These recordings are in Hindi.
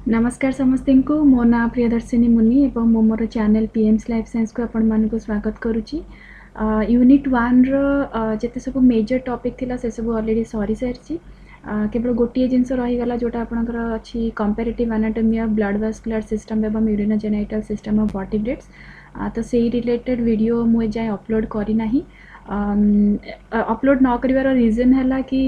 नमस्कार समस्त को मो ना प्रियदर्शिनी मुनि एवं मो मोर चैनल पीएम्स लाइफ साइंस को आपण मानक स्वागत करुच्ची। यूनिट 1 जिते सब मेजर टॉपिक थिला से सब ऑलरेडी सरी सारी केवल गोटे जिनस रहीगला जोटा आपंकर अच्छी comparative anatomy of blood vascular system एवं यूरिनोजेनिटल सिस्टम ऑफ वर्टिब्रेट्स। तो से रिलेटेड वीडियो मुझे जाए अपलोड करना अपलोड न कर रीजन है कि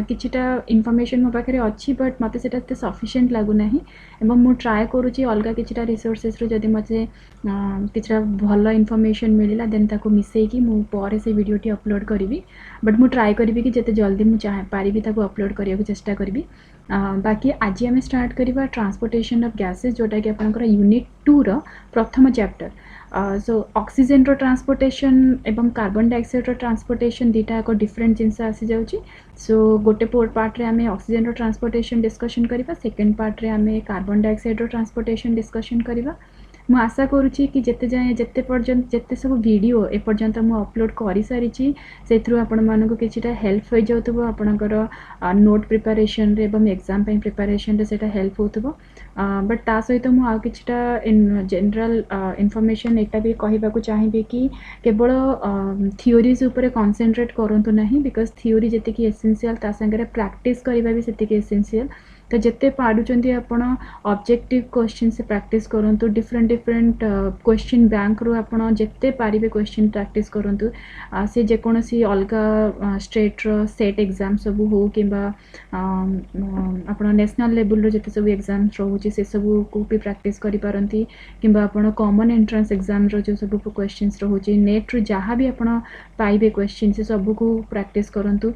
किछिटा इनफॉरमेशन मो पाखे अच्छी बट मत से सफिशिएंट लगुना एवं मु ट्राए करुँची अलग किछिटा रिसोर्सेस रो जदि मते किछिटा भल इनफॉरमेशन मिलला देन ताको मिसेकी मु पर से वीडियोटी अपलोड करी बट मु ट्राए करी कि जिते जल्दी मु चाहे पारिबी ताको अपलोड करने को चेष्टा करी। बाकी आज आम स्टार्ट करवा ट्रांसपोर्टेशन ऑफ गैसेस जोटा कि आपंकर यूनिट 2 रो प्रथम चैप्टर। सो ऑक्सीजन रो ट्रांसपोर्टेशन एवं कार्बन डाइऑक्साइड रो ट्रांसपोर्टेशन दीटा एक डिफरेंट जिनस आसी जाउची। सो गोटे पार्ट रे आमे ऑक्सीजन रो ट्रांसपोर्टेशन डिस्कशन करबा, सेकंड पार्ट रे आमे कार्बन डाइऑक्साइड रो ट्रांसपोर्टेशन डिस्कशन करबा। मु आशा करुच्ची कि जिते जाए जिते पर्यंत जिते सब वीडियो ए पर्यंत मु अपलोड कर सारी से थ्रू आपण मानक किछिटा हेल्प हो जाउतबो आपणकर नोट प्रिपरेशन रे एवं एग्जाम पे प्रिपरेशन रे सेटा हेल्प होतबो। बट ता सहित मु आ किछिटा इन जनरल इनफॉरमेशन एटा भी कहबा को चाहिबे कि केवल थियोरीज ऊपर कंसंट्रेट करंतु नहीं, बिकॉज थियोरी जति कि एसेंशियल ता संगे प्रैक्टिस करबा भी सेति कि एसेंशियल। तो जिते पारुचंती आपण ऑब्जेक्टिव क्वेश्चन से प्रैक्टिस करंतु, डिफरेंट डिफरेंट क्वेश्चन बैंक रो आपण जिते पारिबे क्वेश्चन प्रैक्टिस करंतु। से जेकोसी अलग स्टेट रो सेट एग्जाम सब हो किंबा आपण नेशनल लेवल रो जिते सब एग्जाम रहउची से सब को भी प्रैक्टिस करि पारंती, किंबा आपण कॉमन एंट्रेंस एग्जाम रो जो सब क्वेश्चंस रहउची नेट रो जहाँ भी आपण पाइबे क्वेश्चन से सब को प्रैक्टिस करंतु।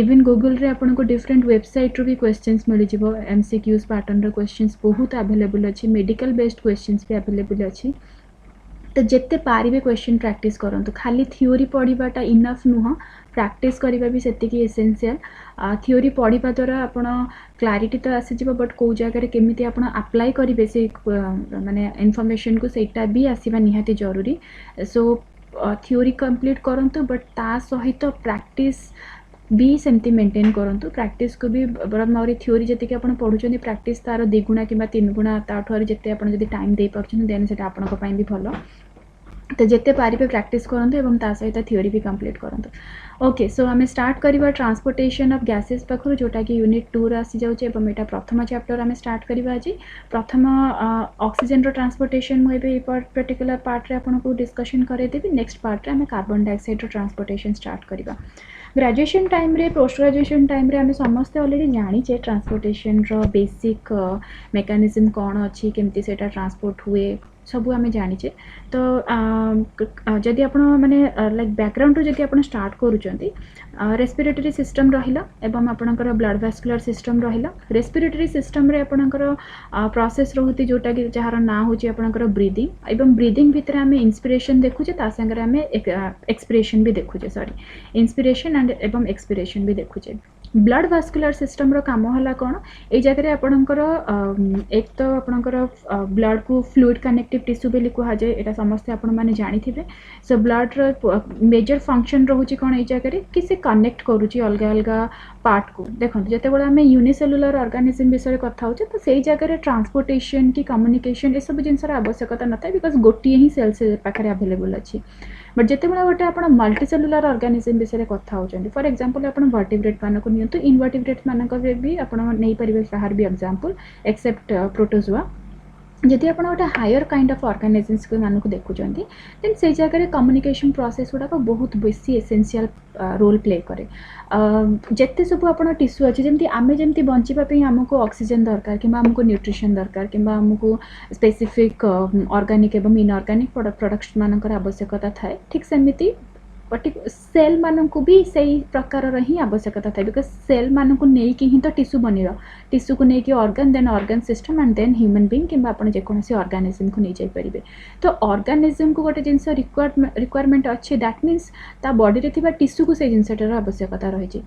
इवन गूगल रे आपण को डिफरेंट वेबसाइट रो भी क्वेश्चंस मिल जिवो, एमसीक्यूज पैटर्न रो क्वेश्चंस बहुत अवेलेबल अछि, मेडिकल बेस्ड क्वेश्चंस भी अवेलेबल अछि। तो जिते पारिबे क्वेश्चन प्रैक्टिस करंतु, खाली थियोरी पढ़ाटा इनफ नुह, प्रैक्टिस करबा भी सेतिकी एसेंशियल। थियोरी पढ़ा द्वारा आपण क्लारिटी तो आसीज, बट कौ जगह केमिति आपण अप्लाई करेंगे से माने इनफॉरमेशन को सेटा भी आसीबा निहाती जरूरी। सो थियोरी कंप्लीट करंतु, बट ता सहित प्रैक्टिस भी सेमती मेंटेन करंतु। प्रैक्टिस को भी बराबर थियोरी जति आपण पढुचंदी प्रैक्टिस तार 2 गुणा किंबा 3 गुणा ताठर जति आपण जति टाइम दे परछन देन सेटा आपण को पई भी भलो। तो जिते पारिबे प्रैक्टिस करंतु एवं ता सहित थियोरी भी कंप्लीट करंतु। ओके, सो आम स्टार्ट करवा ट्रांसपोर्टेशन ऑफ गैसेस पाखर जोटा कि यूनिट 2 आसी जाउचे एवं एटा प्रथम चैप्टर आम स्टार्ट करवा। आज प्रथम ऑक्सीजन रो ट्रांसपोर्टेशन मु एबे पर्टिकुलर पार्ट रे आपन को डिस्कशन करे देबी। नेक्स्ट पार्ट रे आम कार्बन डाइऑक्साइड रो ट्रांसपोर्टेशन स्टार्ट करवा। ग्रेजुएशन टाइम रे पोस्ट ग्रेजुएशन टाइम रे आम समस्ते ऑलरेडी जानिचे ट्रांसपोर्टेशन रो बेसिक मेकानिज्म कौन अच्छी, केमती सेटा ट्रांसपोर्ट हुए सबू आम जानिचे। तो जदि आपण माने लाइक बैकग्राउंड रो जदि आपण स्टार्ट करूचंती, रेस्पिरेटरी सिस्टम रहिला एवं आपणकर ब्लड वास्कुलर सिस्टम रहिला। रेस्पिरेटरी सिस्टम रे आपणकर प्रोसेस रहुती जोटा कि जहार ना होची आपणकर ब्रीदिंग एवं ब्रीदिंग भितर आम इंस्पिरेशन देखुचे, ता संगे आम एक्सपिरेशन भी देखुचे, सॉरी इंस्पिरेशन एंड एवं एक्सपिरेशन भी देखुचे। ब्लड वास्कुलर सिस्टम रो काम हला कोन, ए जगह रे आपणकर एक तो आपणकर ब्लड को फ्लूइड कनेक्टिव टिश्यू बेली कहा जाए, एटा समस्त आपण माने जानि थिबे। सो ब्लड रो मेजर फंक्शन रहउची कोन ए जगह रे कि से कनेक्ट करूची अलग अलग पार्ट को। देखंतु जते बडा हमें यूनिसेलुलर ऑर्गेनिज्म विषय कथा होचे, तो सेही जगह रे ट्रांसपोर्टेशन की कम्युनिकेशन ए सब जिनसर आवश्यकता नथाय, बिकॉज गोटी ही सेल से पाखरे अवेलेबल अछि। बट जिते बड़ा गोटे आप मल्टीसेलुलर ऑर्गेनिज्म विषय कथा होचंदी, फॉर एग्जांपल आप वर्टिब्रेट मानक नियंतु, इनवर्टिब्रेट मानक भी आप नहीं पारिबे बाहर भी एग्जांपल एक्सेप्ट प्रोटोजोआ। जदि आप गोटे हायर काइंड ऑफ ऑर्गेनिजम्स को मानक देखुचंदी, देन से जगह कम्युनिकेशन प्रोसेस गुड़ाक बहुत बेसी एसेंशियल रोल प्ले करे। जिते सब आप टिश्यू अच्छे, जमी आम जमी बचापी आमको ऑक्सीजन दरकार कि आमको न्यूट्रिशन दरकार कि आमको स्पेसिफिक ऑर्गेनिक एवं इनऑर्गेनिक प्रोडक्ट्स मानकर आवश्यकता थाए, ठीक सेमिति सेल मानक भी सही प्रकार ही आवश्यकता था, बिकॉज सेल मानक नहीं कि तो टिश्यू बनिबा, टिश्यू को लेकिन organ, then organ system and then human being कि आप जेकोसी ऑर्गेनिज्म को नहीं जाइपारे। तो ऑर्गेनिज्म को गोटे जिनस रिक्वायरमेंट अच्छे, दैट मीन्स ता बॉडी रे थिबा टिश्यू को से जिनसटार आवश्यकता रही।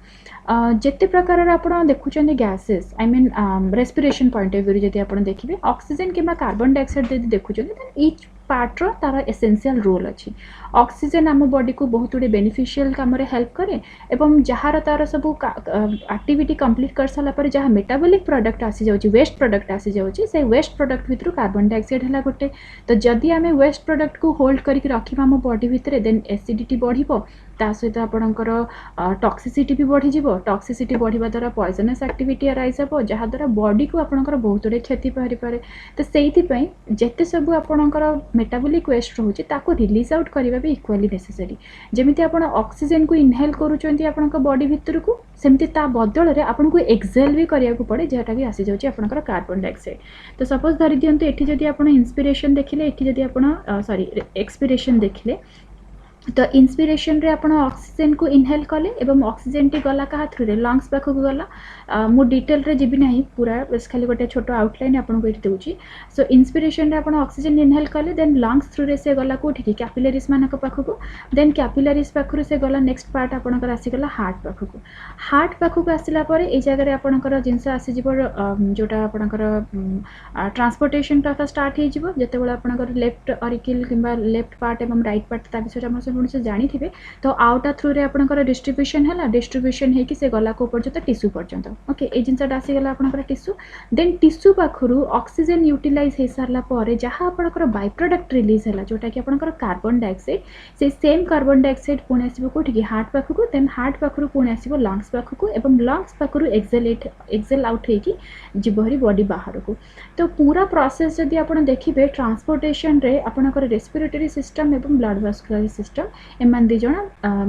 जिते प्रकार आप देखुं gases, I mean respiration point of view जब आप देखिए ऑक्सीजन कि कार्बन डाइऑक्साइड यदि देखुं, ईच पार्टर तार एसेंशियल रोल अच्छी ऑक्सीजन आम बॉडी को बहुत गुड़े बेनिफिशियल काम हेल्प करे एवं जार तार सब एक्टिविटी कंप्लीट कर सारापर जहाँ मेटाबॉलिक प्रोडक्ट आसी जाउची वेस्ट प्रोडक्ट आसी जाउची से वेस्ट प्रोडक्ट भितर कार्बन डाइऑक्साइड है गोटे तो जदि आम वेस्ट प्रोडक्ट को होल्ड करके रखा आम बॉडी भितर देन एसिडिटी बढ़िबो ता सहित आपणकर टॉक्सिसिटी भी बढ़ी जीवो टॉक्सिसिटी बढ़िबा द्वारा पॉइजनस एक्टिविटी अराइज हो जहाँ द्वारा बॉडी को आपणकर बहुत गुड़े क्षति पारि पारे तो सेइथिपई जेते सब आपणकर मेटाबॉलिक वेस्ट रोचे ताको रिलीज आउट करबा भी इक्वली नेसेसरी जेमिति आपण ऑक्सीजन को इनहेल करूचंती आपणकर बॉडी भितर को सेमती ता बदल रे आपन को एक्सेल भी करिया को पड़े जेटा भी आसी जाउची आपणकर कार्बन डाइऑक्साइड तो सपोज धरि दियंतु एठी जदि आपण इंस्पिरेशन देखिले एठी जदि आपण सॉरी एक्सपिरेशन देखिले तो इंस्पिरेशन रे आपण ऑक्सीजन को इनहेल कले एवं ऑक्सीजन टी गला कहा थ्रू रे लंग्स पाख को गला मु डिटेल रे जिबि नाही पूरा बस खाली गोटे छोट आउटलाइन आपण को एठी देउची सो इंस्पिरेशन रे आपण ऑक्सीजन इनहेल कले देन लंग्स थ्रू रे से गला कोठी की कैपिलरीज मानक पाख को देन कैपिलरीज पाख रे से गला नेक्स्ट पार्ट आपण कर आसी गला हार्ट पाख को आसिला परे ए जगह रे आपण कर जिंस आसी जिवो जोटा आपण कर ट्रांसपोर्टेशन टा स्टार्ट हे जिवो जते बेला आपण कर लेफ्ट ऑरिकल किबा लेफ्ट पार्ट एवं राइट पार्ट ता विषय हम से जानी थे तो आउटा थ्रू रे आपनकर डिस्ट्रीब्यूशन है डिस्ट्रीब्यूशन है कि से गला को पर्यंत टिश्यू पर्यंत ओके ए जिनसा आसी गला आपनकर टिश्यू देन टिश्यू पाखरु ऑक्सीजन यूटिलाइज हे सारला परे जहां आपनकर बाय प्रोडक्ट रिलीज हैला जोटा कि आपनकर कार्बन डाइऑक्साइड से सेम कार्बन डाइऑक्साइड पुणे आसीबो कोठी कि हार्ट पाखकु देन हार्ट पाखरु पुणे आसीबो लंग्स पाखकु एवं लंग्स पाखरु एक्सेल आउट हे कि जीवहरी बॉडी बाहर को तो पूरा प्रोसेस जदि आपण देखिबे ट्रांसपोर्टेशन रे आपनकर रेस्पिरेटरी सिस्टम एवं ब्लड वास्कुलर सिस्टम एमान दी जण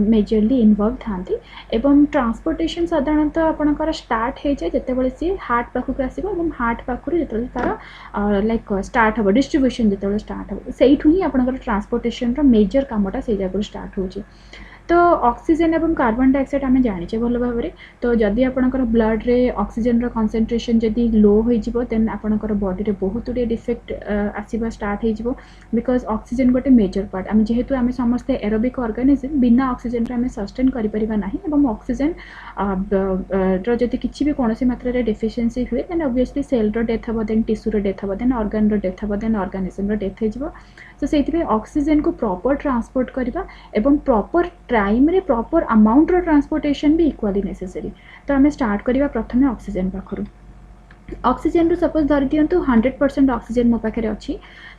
मेजरली इन्वॉल्व थांती एवं ट्रांसपोर्टेशन साधारणतः आपनकर स्टार्ट हे जाय जते बेले सी हार्ट पाखु आसीबो एवं हार्ट पाखु जते तार लाइक स्टार्ट हो डिस्ट्रीब्यूशन जते स्टार्ट हो सेइठु ही आपनकर ट्रांसपोर्टेशन रो मेजर कामटा से जाय स्टार्ट होची तो ऑक्सीजन एवं कार्बन डाइऑक्साइड आम जाने भल भाव में तो जदि आपंकर ब्लड रे ऑक्सीजन रो कंसंट्रेशन जदि लो हो देन आपंकर बॉडी रे बहुत गुड़े डिफेक्ट आसवा स्टार्ट हो बिकॉज ऑक्सीजन गोटे मेजर पार्ट आम जेहेतु आम समस्ते एरोबिक ऑर्गेनिज्म बिना ऑक्सीजन रे आम सस्टेन करि परिबा नाही एवं ऑक्सीजन रो जदि किछि भी कोनोसी मात्रा रे डेफिशिएंसी हुए then obviously cell row death हबो देन टिश्यू रो डेथ हबो देन ऑर्गन रो डेथ हबो देन ऑर्गेनिज्म रो डेथ हो तो से ऑक्सीजन को प्रॉपर ट्रांसपोर्ट करबा एवं प्रॉपर टाइम रे प्रॉपर अमाउंट रो ट्रांसपोर्टेशन भी इक्वली नेसेसरी तो आम स्टार्ट करबा प्रथमे ऑक्सीजन पाखरु ऑक्सीजन रो सपोज धरि दियंतु 100% ऑक्सीजन मो पाखरे अछि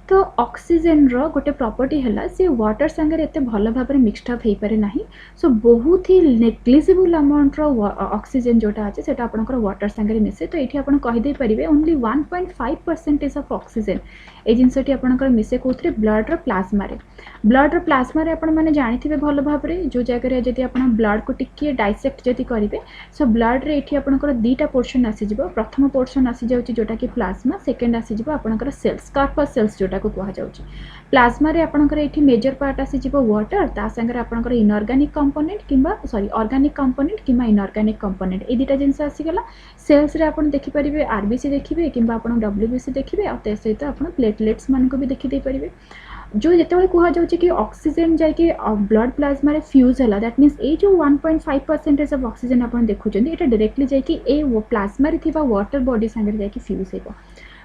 तो ऑक्सीजन रो गोटे प्रॉपर्टी हैला से वाटर संगे एते भल भाव में मिक्सड अप हेई पारे नाही सो बहुत ही नेग्लिजिबल अमाउंट रो ऑक्सीजन जोटा अछि सेटा आपनकर वाटर संगे मिसे तो एठी आपन कहि दे परिबे ओनली 1.5% ऑफ ऑक्सीजन ए जिनसटी आपनकर मिसे कोथरे ब्लड रो प्लाज्मा रे आपण माने जानिथिबे भल भाव रे जो जगह रे जदि आपण ब्लड को टिके डाइसेक्ट जदि करिवे सो ब्लड रे एठी आपनकर दीटा पोर्शन आसी जिवो प्रथम पोर्शन आसी जाउची जोटा कि प्लाज्मा सेकंड आसी जिवो आपनकर सेल्स कार्पस सेल्स जोटा को कहा जाउची प्लाज्मा रे आपनकर एठी मेजर पार्ट आसी जिवो वाटर ता संगे आपनकर इनऑर्गेनिक कंपोनेंट किबा सॉरी ऑर्गेनिक कंपोनेंट किबा इनऑर्गेनिक कंपोनेंट ए दीटा जिंस आसी गला सेल्स रे आपण देखि परिबे आरबीसी देखिबे किबा आपण डब्ल्यूबीसी देखिबे आ ते सहित आपण प्लेटलेट्स मान को भी देखि दे परिबे जो जिते कह जाउची कि ऑक्सीजन जाके ब्लड प्लाज्मा रे फ्यूज हैला दैट मीन्स ए जो 1.5% ऑफ ऑक्सीजन आपण देखुचंदी एटा डायरेक्टली जाके ए प्लाज्मा रे थिबा वाटर बॉडी संगे जाके फ्यूज हेबो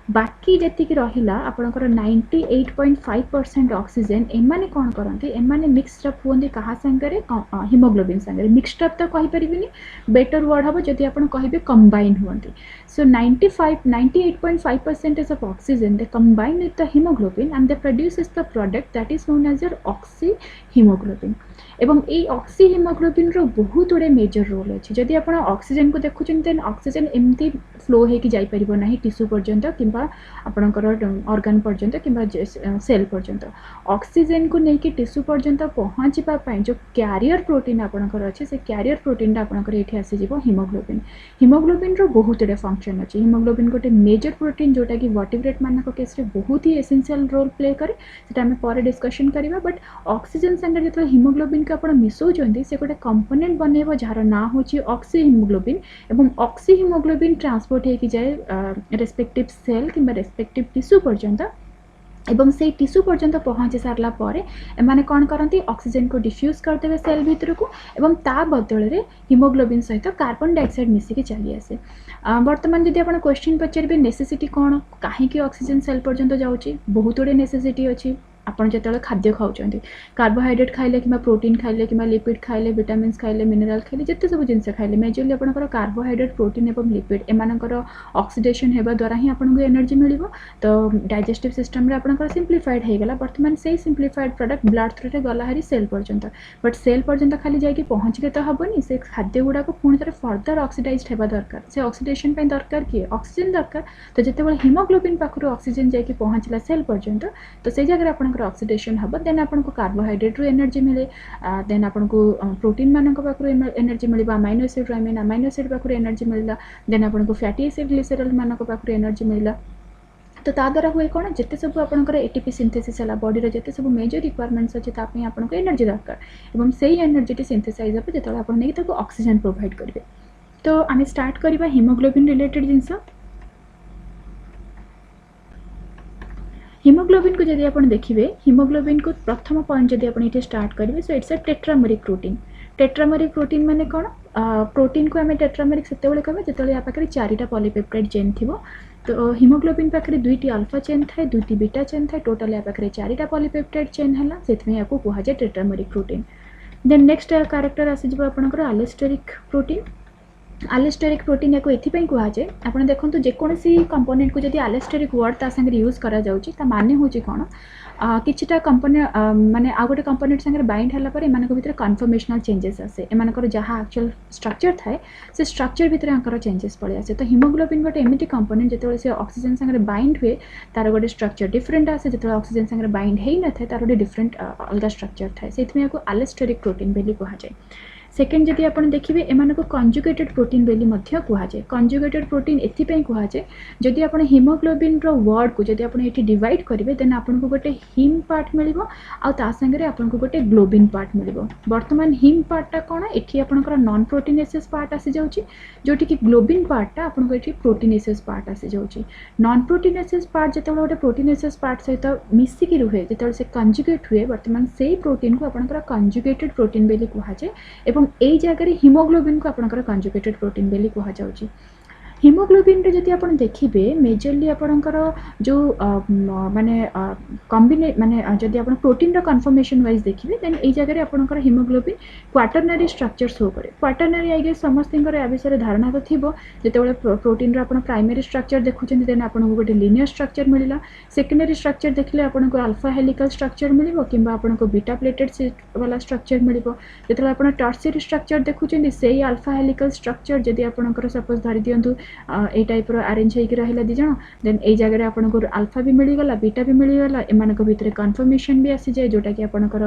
बाकी जति कि रहिला आपनकर 98.5% ऑक्सीजन एमाने कोन करंती एमाने मिक्स्ड अप होंदी कहा संगे हीमोग्लोबिन संगे मिक्स्ड अप तो कहि परिबिनी बेटर वर्ड हबो जति आपण कहिबे कंबाइन होंदी सो 98.5% of oxygen they combine with the hemoglobin and they produces the product that is known as your oxyhemoglobin एवं ए ऑक्सी हीमोग्लोबिन रो बहुत गुड़े मेजर रोल अच्छे जदि आप ऑक्सीजन को देखुं देन ऑक्सीजन एमती फ्लो होकर जापर ना टिश्यू पर्यंत कि आपणकर ऑर्गन पर्यंत कि सेल पर्यंत ऑक्सीजन को लेकिन टिश्यू पर्यंत पहुँचापी जो कैरियर प्रोटीन आपणकर अच्छे से कैरियर प्रोटीन आपणकर ये आसीज हीमोग्लोबिन रो बहुत गुड़े फंक्शन अच्छे हीमोग्लोबिन गोटे मेजर प्रोटीन जोटा कि वर्टिब्रेट मान केस बहुत ही एसेंशियल रोल प्ले करे सेटा आम पर डिस्कशन करवा बट ऑक्सीजन संगे जो हीमोग्लोबिन को आपण मिसौचंदी से गोटे कंपोनेंट बनैबो जार ना होची ऑक्सी हीमोग्लोबिन एवं ऑक्सी हीमोग्लोबिन ट्रांसपोर्ट होकी जाए रेस्पेक्टिव सेल किंबा रेस्पेक्टिव टिश्यू पर्यंत एवं से टिश्यू पर्यंत पहुँची सारा पर एमाने कौन करती ऑक्सीजन को डिफ्यूज करदे सेल भितर को एवं ता बदल रे हीमोग्लोबिन सहित कार्बन डाइऑक्साइड मिसिकी चली आसे वर्तमान जदि आपण क्वेश्चन पचारे नेसेसिटी कौन कहीं ऑक्सीजन सेल पर्यंत जाऊँगी बहुत गुड़े नेसेसिटी अच्छी ଆପଣ ଯେତେବେଳେ ଖାଦ୍ୟ ଖାଉଛନ୍ତି कार्बोहाइड्रेट खाइले कि प्रोटीन खाइले कि लिपिड खाइले विटामिन्स खाइले मिनरल खाइले जिते सब जिन खाइले मेजरली आपंकर कार्बोहाइड्रेट प्रोटीन एवं लिपिड एमानकर ऑक्सीडेशन होगा द्वारा ही आपको एनर्जी मिल तो डाइजेस्टिव सिस्टम रे आपंकर सिंप्लीफाइड होगा बर्तमान से सिंप्लीफाइड प्रोडक्ट ब्लड थ्रू रे गला हारी सेल पर्यंत बट सेल पर्यंत खाली जाकि पहुँचले तो हेनी से खाद्य गुड़ाक पुणी थे फर्दर ऑक्सीडाइज होगा दरकार से ऑक्सीडेशन दरकार किए ऑक्सीजन दरकार तो जिते हिमोग्लोबिन पाखु ऑक्सीजन जाकि पहुँचला सेल पर्यंत तो से जगह आपंकर ऑक्सीडेशन हम देन आपको कार्बोहाइड्रेट रू एनर्जी मिले देन आपको प्रोटीन मान पाखु एनर्जी मिल अमाइनो एसिड रू अमाइनो एसिड पाखु एनर्जी मिलला देन आपको फैटी एसिड ग्लिसरॉल मान पाखु एनर्जी मिलला तो ता द्वारा हुए कौन जिते सब आपंकर एटीपी सिंथेसिस है बॉडी जिते सब मेजर रिक्वायरमेंट्स अच्छे तापी आपको एनर्जी दरकार एवं से एनर्जी सिंथेसाइज हे जो आप नहीं ऑक्सीजन प्रोवाइड करेंगे तो आम स्टार्ट करवा हिमोग्लोबिन रिलेटेड जिनस हिमोग्लोबिन को जब आप देखिए हिमोग्लोबिन को प्रथम पॉइंट जब आप स्टार्ट करेंगे so it's a tetrameric protein माने कौन प्रोटीन को आम टेट्रामेरिक से कहवा जो या पाखे 4टा पॉलीपेप्टाइड चेन थी तो हिमोग्लोबिन पाखे 2टी अल्फा चेन थाए 2टी बीटा चेन थाए टोटाल या पाखे 4टा पॉलीपेप्टाइड चेन है से कहुए tetrameric protein then next character आसीज आपंकर आलेस्टेरिक प्रोटीन या कहुए आप देखो जेकोसी कंपोनेंट को जब आलेस्टेरिक वर्ड ता संगे यूज करा जाउची ता माने होची कौन किछिटा कंपोनेंट माने आ गोटे कंपोनेंट संगे बाइंड हला पर एमानक भितर कन्फर्मेशनल चेंजेस आसे एमानकर जहाँ एक्चुअल स्ट्रक्चर थाए से स्ट्रक्चर भितर आंकर चेंजेस पड़े आसे तो हिमोग्लोबिन गोटे एमिटी कंपोनेंट जिते से ऑक्सीजन संगे बाइंड हुए तार गोटे स्ट्रक्चर डिफरेंट आसे जिते ऑक्सीजन संगे बाइंड है न था तार गोटे डिफरेंट अलग स्ट्रक्चर थाए से आलेस्टेरिक प्रोटीन बेली कहुए सेकेंड जदि आप देखिए एम को कंजुगेटेड प्रोटीन बेली कहुए कंजुगेटेड प्रोटीन एपाई कहुए जदि आप हिमोग्लोबिन वर्ड को जब आप डिवाइड करेंगे देन आपको गोटे हिम पार्ट मिल आगे आपको गोटे ग्लोबिन पार्ट मिल बर्तमान हिम पार्टा कौन ये आपंकर नॉन प्रोटीनेसियस पार्ट आसी जाऊँगी जोटि कि ग्लोबिन पार्टा आपको ये प्रोटीनेसियस पार्ट आसी जाऊँगी नॉन प्रोटीनेसियस पार्ट जो गोटे प्रोटीनेसियस पार्ट सहित मिसिकी रुहे जो से कंजुगेट हुए बर्तमान से प्रोटीन को आपंकर कंजुगेटेड प्रोटीन बेली कहुए यही जगह हिमोग्लोबिन को आपंकर कंजुगेटेड प्रोटीन बेली कहुए हिमोग्लोबिन रे जदि आप देखिए मेजरली आपंकर जो माने कॉम्बिने माने जदि आप प्रोटीन रो कन्फर्मेशन वाइज देखिए देन ये जगह आपंकर हिमोग्लोबिन क्वाटरनरी स्ट्रक्चर शो करे क्वाटरनरी आई गेस समस्त या विषय धारणा तो थी जो प्रोटीन रो आप प्राइमरी स्ट्रक्चर देखुं देन आपको गोटे लिनियर स्ट्रक्चर मिलला सेकेंडरी स्ट्रक्चर देखले आपको अल्फा हेलिकल स्ट्रक्चर मिल कि आपको बीटा प्लेटेड वाला स्ट्रक्चर मिल जो आप टर्सियरी स्ट्रक्चर देखुं से अल्फा हेलिकल स्ट्रक्चर जदि आपंकर सपोज धरी दिंतु ए टाइप अरेंज होकर रहा दिज देन ये जगह आपको अल्फा भी मिलगला बीटा भी मिलगला एम भितर कन्फर्मेशन भी आसी जाए जोटा कि आपंकर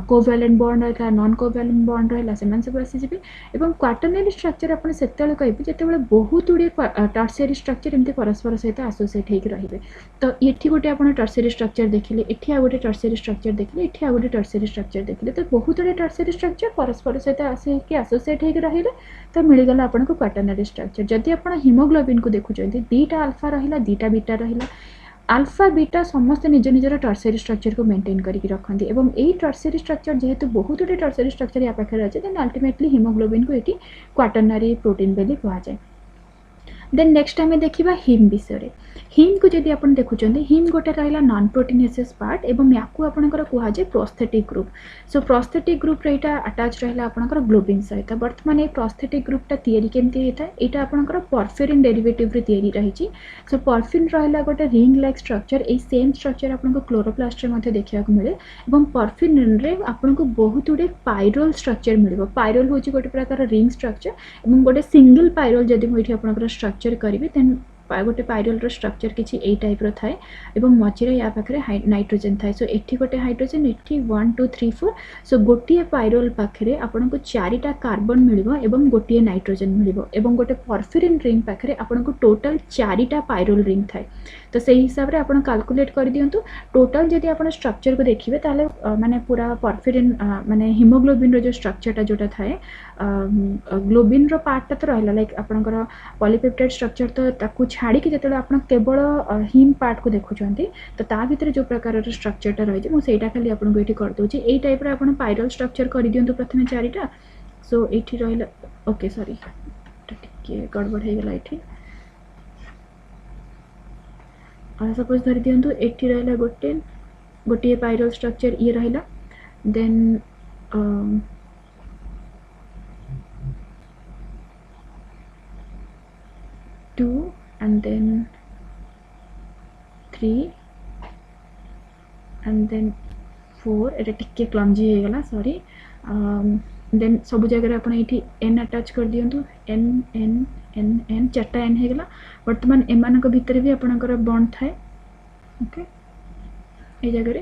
कोवैलेंट बॉन्ड रहा नॉन कोवैलेंट बॉन्ड रहा से सब आसीजे और क्वाटरनरी स्ट्रक्चर आप से कहे जिते बहुत गुड़े टर्सियरी स्ट्रक्चर एमती परस्पर सहित आसोसिएट होकर रही तो ये गोटे आप टर्सियरी स्ट्रक्चर देखिले ये आ गोटे टर्सियरी स्ट्रक्चर देखिले ये आ गोटे टर्सियरी स्ट्रक्चर देखिले तो बहुत गुड़े टर्सियरी स्ट्रक्चर परस्पर सहित आसिक आसोसिएट होकर रही तो मिलगला आपको क्वाटरनरी स्ट्रक्चर जदि आप हिमोग्लोबिन को देखुं 2टा अल्फा रहा 2टा बीटा रहा अल्फा बीटा समस्त निज निजर टर्सियरी स्ट्रक्चर को मेंटेन करके रखती और यही टर्सियरी स्ट्रक्चर जेहेतु बहुत गुटे टर्सियरी स्ट्रक्चर या पाखे अच्छे देन अल्टीमेटली हिमोग्लोबिन को ये क्वाटरनरी प्रोटीन बेली कहुए देन नेक्स्ट आम देखा हिम विषय हिम को जब आप देखुं हिम गोटे रहा नॉन प्रोटीनेसियस पार्ट एवं या आपंकर कहुए prosthetic group so prosthetic group यहाँ अटैच रहा आपंकर ग्लोबिन सहित बर्तमान ये प्रोस्थेटिक ग्रुपटा तैयारी केमती होता है यहाँ आपंकर परफेरिन डेरिवेटिव रे तैयारी रही सो परफिन रहा गोटे रिंग लाइक स्ट्रक्चर ये सेम स्ट्रक्चर आपको क्लोरोप्लास्ट देखा मिले और परफिन रे आपको बहुत गुड़े पायरोल स्ट्रक्चर मिले पायरोल हूँ गोटे प्रकार रिंग स्ट्रक्चर और गोटे सिंगल पायरोल जब मुझे आपंकर स्ट्रक्चर करी देन गोटे पायरोल स्ट्रक्चर किसी ए टाइप थाए और मझे या पाखे नाइट्रोजेन थाए सो ये गोटे हाइड्रोजेन ये 1 2 3 4 सो गोटे पायरोल पाखे आपको 4टा कार्बन मिल गोटे नाइट्रोजेन मिल और गोटे परफिरिन रिंग पाखे आपको टोटाल 4टा पायरोल रिंग थाए तो से हिसाब से आप कैलकुलेट कर दिंतु टोटाल जब आप स्ट्रक्चर को देखिए ताले माने पूरा परफिरिन माने हिमोग्लोबिन जो स्ट्रक्चरटा जोटा थाए ग्लोबिन रो पार्टटा तो रहा लाइक आपंकर पॉलीपेप्टाइड स्ट्रक्चर तो ताकू छाड़ी जो आप केवल हिम पार्ट को देखुं तो ता भीतर जो प्रकार स्ट्रक्चरटा रही मुझे खाली आपको ये करदे यही टाइप आप पायरोल स्ट्रक्चर कर दिंतु प्रथम 4टा सो ये रहा ओके सॉरी टे गड़बड़ होगा ये सपोज धरी दिंतु ये रहा गोटे गोटे पायरल स्ट्रक्चर ये रहिला then 2 and then 3 and then 4 एटा टिके क्लमजी हो गला सॉरी देन सब जगह आप एन अटैच कर दिंतु एन एन एन एन चार्टा एन हो गला बर्तमान एमान भितर भी आपणकर बॉन्ड थाए ओके ये जगह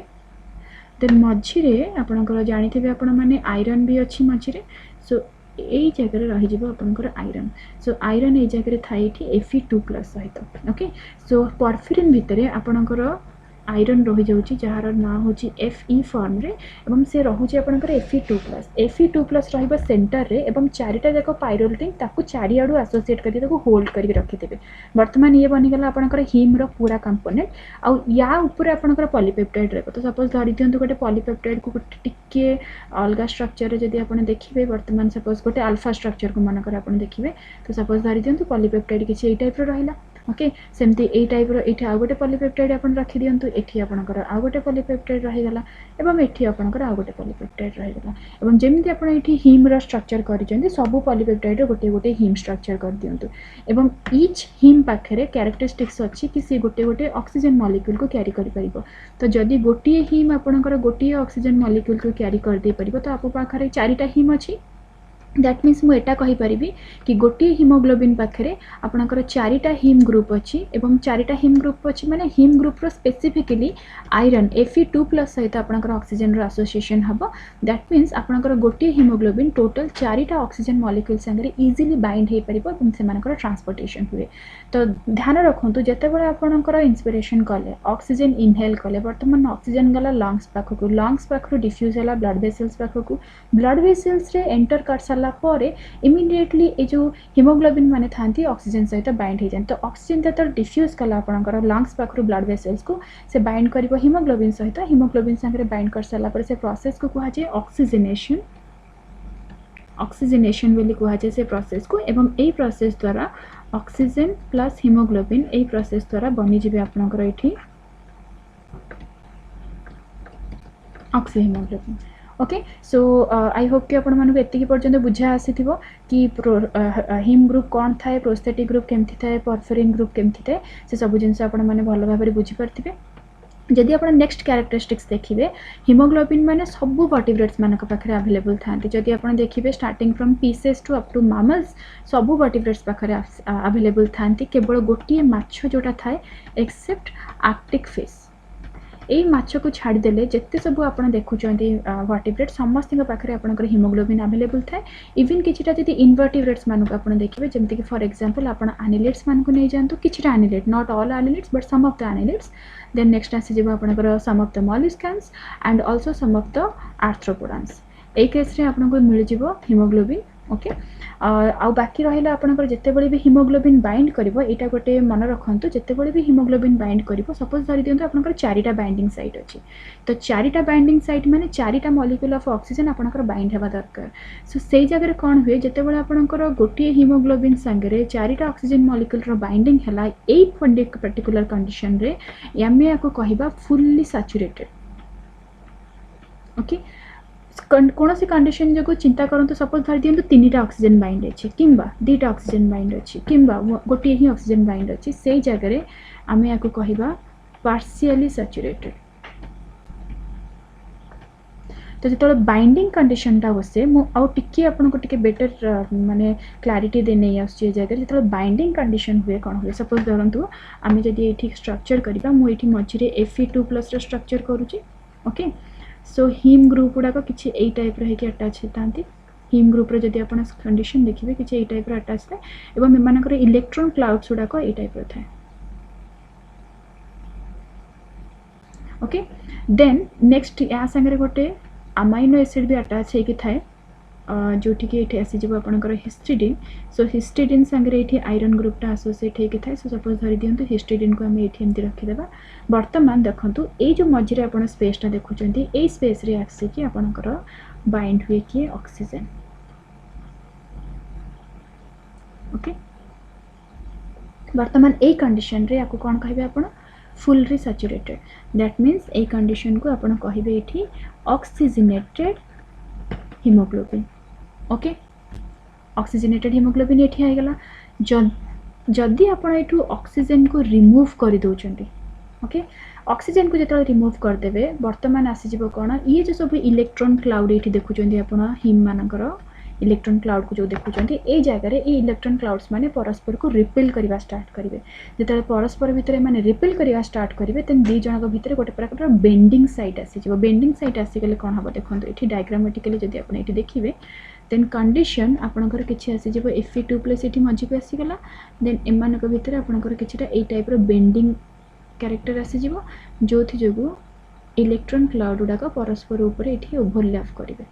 देन मझिरे आपणकर जानिथिबे आपण माने आयरन भी अच्छी मझिरे सो यही जगह रही आपंकर आयरन सो आयरन ये जगह थाए Fe2+ सहित ओके सो परफ्यूरिन भितर आपणकर आयरन रही जाउची जहार ना होची Fe फॉर्म रे एवं से रहउची आपनकर Fe2+ रहइबा सेंटर रे एवं चारिटा जाक पायरोल रिंग ताकू चारि आडू एसोसिएट करी ताकू होल्ड करी रखि देबे वर्तमान ये बनि गेला आपनकर हीम रो पूरा कंपोनेंट आ या ऊपर आपनकर पॉलीपेप्टाइड रे तो सपोज धरि दियंतु गोटे पॉलीपेप्टाइड को टिके अलगा स्ट्रक्चर रे जदी आपण देखिबे वर्तमान सपोज गोटे अल्फा स्ट्रक्चर को मानकर आपण देखिबे तो सपोज धरि दियंतु पॉलीपेप्टाइड किछि ए टाइप रो रहिला ओके सेमती ए टाइप रो एठी आ गोटे पॉलीपेप्टाइड आपण रखि दियंतु एठी आपनकर आ गोटे पॉलीपेप्टाइड रहि गला एवं एठी आपनकर आ गोटे पॉलीपेप्टाइड रहि गला एवं जेमती आपण एठी हीम रो स्ट्रक्चर करिसेंती सब पॉलीपेप्टाइड रो गोटे गोटे हीम स्ट्रक्चर कर दियंतु एवं ईच हीम पाखरे कैरेक्टरिस्टिक्स अछि कि से गोटे गोटे ऑक्सीजन मॉलिक्यूल को कैरी करि परिबो तो जदी गोटे हीम आपनकर गोटे ऑक्सीजन मॉलिक्यूल को कैरी कर दे परिबो तो आपो पाखरे चारिटा हीम अछि दैट मीन्स मु एटा कहि परिबी कि गोटे हीमोग्लोबिन पाखरे आपनकर चारिटा हीम ग्रुप अछि एवं चारिटा हीम ग्रुप अछि माने हीम ग्रुप रो स्पेसिफिकली आयरन Fe2+ सहित आपनकर ऑक्सीजन रो एसोसिएशन हबो दैट मीन्स आपनकर गोटे हीमोग्लोबिन टोटल चारिटा ऑक्सीजन मॉलिक्यूल संगे इजीली बाइंड हे परिबो एवं से मानकर ट्रांसपोर्टेशन हुए तो ध्यान रखंतु जते बेले आपनकर इंस्पिरेशन कले ऑक्सीजन इनहेल कले वर्तमान ऑक्सीजन गला लंग्स पाखरो डिफ्यूज होला ब्लड वेसल्स पाखको ब्लड वेसल्स रे एंटर कर साला परे इमीडिएटली ए जो हीमोग्लोबिन माने थांती ऑक्सीजन सहित बाइंड हे जान तो ऑक्सीजन जतर डिफ्यूज कला आपनकर लंग्स पाखरो ब्लड वेसल्स को से बाइंड करिवो हीमोग्लोबिन सहित हीमोग्लोबिन संगे बाइंड कर साला परे से प्रोसेस को कहा जाय ऑक्सीजनेशन बोली कहा जाय से प्रोसेस को एवं ए प्रोसेस द्वारा oxygen plus haemoglobin a process द्वारा बनी जिबे आपनकर एठी oxy haemoglobin okay so I hope कि आपण मानक एतिकी पर्यंत बुझा आसीथिबो कि हीम ग्रुप कौन थाए प्रोस्थेटिक ग्रुप केमथि थाए परफेरिन ग्रुप केमथि थाए से सब जिंस आपण माने भलो भाबरे बुझी परथिबे जदि आपण नेक्स्ट कैरेक्टरिस्टिक्स देखिबे हीमोग्लोबिन माने सब वर्टिब्रेट्स मानक पाखरे अवेलेबल थांती जदि आपण देखिबे starting from Pisces to up to mammals सब वर्टिब्रेट्स पाखरे अवेलेबल थांती केवल गोटिए माछ जोटा थाए एक्सेप्ट आर्कटिक फिश एई माछ को छाड़ी देले जत्ते सब आपण देखुचंती वर्टिब्रेट समस्त पाखरे आपनकर हीमोग्लोबिन अवेलेबल थाए इवन किछटा जदि इनवर्टिब्रेट्स मानक आपण देखिबे जेमति कि फॉर एग्जांपल आपण एनिलिड्स मान को नै जानतो किछटा annelid not all annelids but some of the annelids then next आसी जेबो आपनकर some of the molluscans and also some of the arthropodans ए केस रे आपनको मिल जिवो हीमोग्लोबिन ओके आ बाकी रहिला आपनकर जत्ते बळे भी हीमोग्लोबिन बाइंड करिवो एटा गोटे मन रखंतु जत्ते बळे भी हीमोग्लोबिन बाइंड करिवो सपोज धरि दियंतु आपनकर चारिटा बाइंडिंग साइट अछि तो चारिटा बाइंडिंग साइट माने चारिटा मॉलिक्यूल ऑफ ऑक्सीजन आपनकर बाइंड हेबा दरकार सो सेई जगह रे कोन हुए जत्ते बळे आपनकर गोटे हीमोग्लोबिन संगे चारिटा ऑक्सीजन मॉलिक्यूल रो बाइंडिंग हला एई पर्टिकुलर कंडीशन रे यामे आको कहिबा फुल्ली सैचुरेटेड ओके कौन सी कंडीशन जो चिंता करंतु सपोज धरि दियंतु तीनटा ऑक्सीजन बाइंड अछि किंबा दुईटा ऑक्सीजन बाइंड अछि किंबा गोटे ही ऑक्सीजन बाइंड अछि सेई जगह रे आमे याको कहिबा पार्शियली सैचुरेटेड तो जो बाइंडिंग कंडीशन टा बसे मु आउ टिके आपन को टिके बेटर माने क्लैरिटी दे नै आछे जगह जो बाइंडिंग कंडीशन हुए कोन हुए सपोज धरंतु आमे जदी एठी स्ट्रक्चर करिबा मु एठी मझिरे Fe2+ रो स्ट्रक्चर करूची ओके सो हीम ग्रुप गुड़ाक किसी ए टाइप रही अटैच होता हीम ग्रुप रो जदी आपण कंडीशन देखिबे किसी ए टाइप रो अटैच थाए एवं एमानकर इलेक्ट्रॉन क्लाउड्स गुड़ाक ए टाइप रो थाए ओके देन नेक्स्ट या संगे गोटे अमाइनो एसिड भी अटैच होकी थाए जोठी कि एठी आसी जब आपनकर हिस्टिडिन सो हिस्टिडिन संगे एठी आयरन ग्रुपटा एसोसिएट होकी थाए सो सपोज धरि दियंतु हिस्टिडिन को हम एठी एमति रखि देबा वर्तमान देखंतु ए जो मझिरे आपण स्पेसटा देखुचंती ए स्पेस रे आसी कि आपनकर बाइंड हुए कि ऑक्सीजन ओके वर्तमान ए कंडीशन रे आको कोन कहबे आपण fully saturated that means a condition को आपण कहिबे एठी oxygenated haemoglobin okay oxygenated haemoglobin एठी आइगला जदि आपण एठू ऑक्सीजन को रिमूव कर दउचंती ओके ऑक्सीजन को जो रिमूव करदेवे बर्तमान आसीज कौन ये जो सब इलेक्ट्रॉन क्लाउड ये देखुं आप हिम मानकर इलेक्ट्रॉन क्लाउड को जो देखुं ये जगह ये इलेक्ट्रॉन क्लाउड्स माने परस्पर को रिपेल करवा स्टार्ट करेंगे जो परस्पर भितर माने रिपेल करवा स्टार्ट करेंगे तेन दी जन भितर गोटे प्रकार बेंडिंग साइट आसीज बेंडिंग साइट आसीगले कौन हम देखो ये डायग्रामेटिकली जब आप ये देखिए देन कंडीशन आपणकर किसी आसीज Fe2+ ये मझी को आसीगला देन एमान भितर आपणकर किछिटा ए टाइप रो बेंडिंग कैरेक्टर आसीज जो जो इलेक्ट्रॉन क्लाउड गुड़ाक परस्पर उपर ये ओभरलैप करेंगे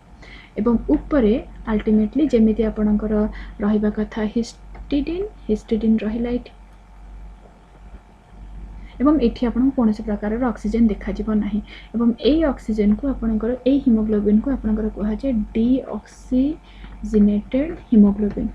एवं उपरे अल्टीमेटली जेमिति आपणकर रहिबा कथा हिस्टिडिन रहिला एठी एवं एठी आपन कौन से प्रकार ऑक्सीजन देखा जीव नाही एवं ए ऑक्सीजन को आपणकर ए हीमोग्लोबिन को आपणकर कहा जाय डीऑक्सीजनेटेड हीमोग्लोबिन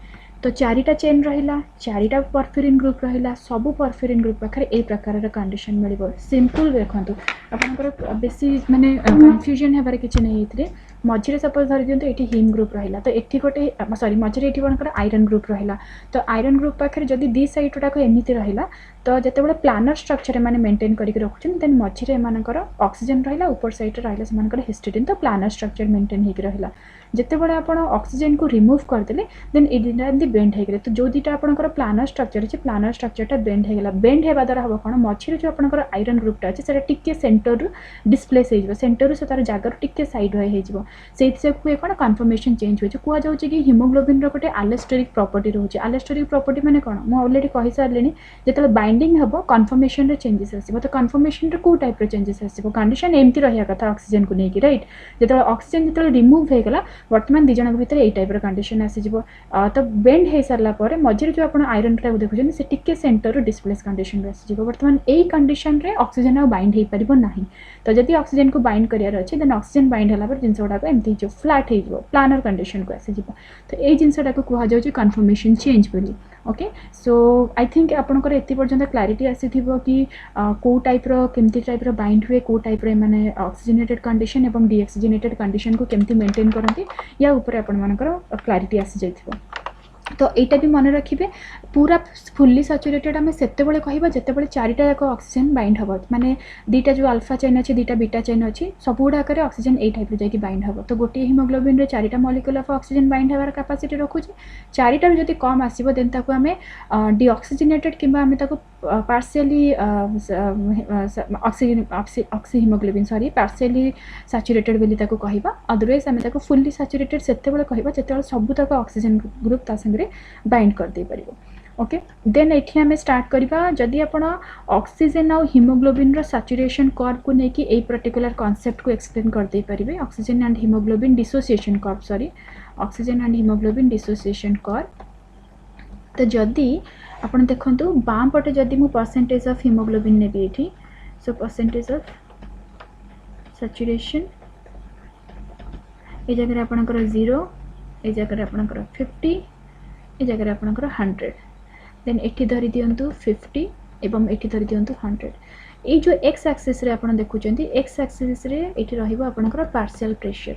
तो चारिटा चेन रहिला चारिटा परफेरिन ग्रुप रहिला सबु परफेरिन ग्रुप पाखरे ए प्रकार कंडीशन मिलिबो सिंपल देखंतु आपनकर बेसी माने कंफ्यूजन हेबार किछि नै एथिरे मझिरे सपोज धरि दियंतु एठी हीम ग्रुप रहिला तो एठी गोटे सॉरी मझिरे एठी कोनकर आयरन ग्रुप रहिला तो आयरन ग्रुप पाखरे जदी दी साइड उडा को एमिति रहिला तो जेतेबेले प्लानर स्ट्रक्चर माने मेंटेन करिक रखुछन देन मझिरे मानकर ऑक्सीजन रहिला ऊपर साइड रहिला से मानकर हिस्टिडिन तो प्लानर स्ट्रक्चर मेंटेन हेक रहिला जेतेबेले आपण ऑक्सीजन को रिमूव कर देले देन एडिना दी बेंड हे गेले तो जो दीटा आपनकर प्लानर स्ट्रक्चर अछि प्लानर स्ट्रक्चरटा बेंड हे गेला बेंड हेबा द्वारा हबो कोन मझिरे जो आपनकर आयरन ग्रुपटा अछि सेटा टिके सेंटर रु डिस्प्लेस हे जिवो सेंटर रु से तार जागा रु टिके साइड होय हे जिवो सेति से कोइ कोन कन्फर्मेशन चेंज होय कुआ जाउ कि हीमोग्लोबिन रो गोटे एलोस्टेरिक प्रॉपर्टी रहउछि एलोस्टेरिक प्रॉपर्टी माने कोन मु ऑलरेडी कहि सारलेनी जेतले बाइंडिंग हबो कन्फर्मेशन रे चेंजेस आसीबो तो कन्फर्मेशन रे को टाइप रे चेंजेस आसीबो कंडीशन एम्ति रहिया कथा ऑक्सीजन को नेकी राइट जेतले ऑक्सीजन जेतले रिमूव हे गेला वर्तमान दिजन भितर ए टाइप रो कंडीशन आसीजिवो तो बेंड हे सरला परे मझिरे जो आपण आयरन टा देखुछन से टिके सेंटर रो डिस्प्लेस कंडीशन रे आसीजिवो वर्तमान ए कंडीशन रे ऑक्सीजन आ बाइंड हे परिबो नाही तो जदि ऑक्सीजन को बाइंड करियार अछि देन ऑक्सीजन बाइंड हला पर जिंस उडा को एम्ति जो फ्लैट हे जिवो प्लानर कंडीशन को आसीजिवो तो ए जिंसटा को कुहा जाउ कन्फर्मेशन चेंज बोली ओके सो आई थिंक आपनकर एति पर्यंत क्लैरिटी आसीथिबो कि को टाइप रो केमति टाइप रो बाइंड हुए को टाइप रो माने ऑक्सीजनेटेड कंडीशन एवं डीऑक्सीजनेटेड कंडीशन को केमति मेंटेन करंती या ऊपर आपण मानकर क्लैरिटी आसी जाइथिबो तो एटा भी मन रखिबे पूरा फुल्ली सैचुरेटेड आम से कहवा जितेबाला चारिटा जाक ऑक्सीजन बाइंड हम माने दीटा जो अल्फा चेन अच्छी दीटा बीटा चेन अच्छी सब गुड़ाक ऑक्सीजन ए टाइप जाकि बाइंड हम तो गोटे हीमोग्लोबिन रे चारिटा मॉलिक्यूल ऑफ ऑक्सीजन बाइंड हबार कैपेसिटी रखुचे चारिटा जदि कम आसीबो देन ताको आमे डीऑक्सीजनेटेड किंबा आमे ताको partially oxy haemoglobin sorry partially saturated बोली ताको कहबा अदरवाइज आमे ताको फुल्ली सैचुरेटेड सेतेबेले कहबा जेतेबेले सब तक ऑक्सीजन ग्रुप ता संगे बाइंड कर दे परिबो ओके देन एठी हमें स्टार्ट करबा जदि आपण ऑक्सीजन और हीमोग्लोबिन रो सैचुरेशन कर्व को नेकी ए पर्टिकुलर कांसेप्ट को एक्सप्लेन कर दे परिबे oxygen and haemoglobin dissociation curve sorry oxygen and haemoglobin dissociation curve तो जदि आपण देखंतु बाम पटे जदि मु परसेंटेज ऑफ हीमोग्लोबिन नेबी एठी सो परसेंटेज ऑफ सैचुरेशन ए जगह आपणकर 0 ए जगह आपणकर 50 ए जगह आपणकर 100 देन एठी धरि दियंतु 50 एवं एठी धरि दियंतु 100 ए जो एक्स एक्सिस रे आपण देखुचंती एक्स एक्सिस रे एठी रहिबो आपणकर पार्शियल प्रेशर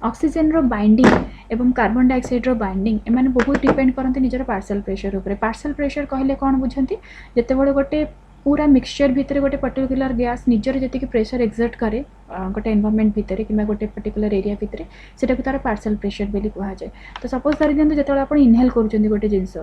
ऑक्सीजन रो बाइंडिंग एवं कार्बन डाइऑक्साइड रो बाइंडिंग एमाने बहुत डिपेंड करते निजर पार्शियल प्रेशर ऊपर पार्शियल प्रेशर कहले कोन बुझंती जते बळे गोटे पूरा मिक्सचर भितर गोटे पर्टिकुलर गैस निजर जति प्रेशर एक्सर्ट करे गोटे एनवायरनमेंट भितर कि गोटे पर्टिकुलर एरिया भितर सेटा को तार पार्शियल प्रेशर बोली कहा जाए तो सपोज धरि दियंतु जेतेबेले आपण इनहेल करूचंदी गोटे जिंस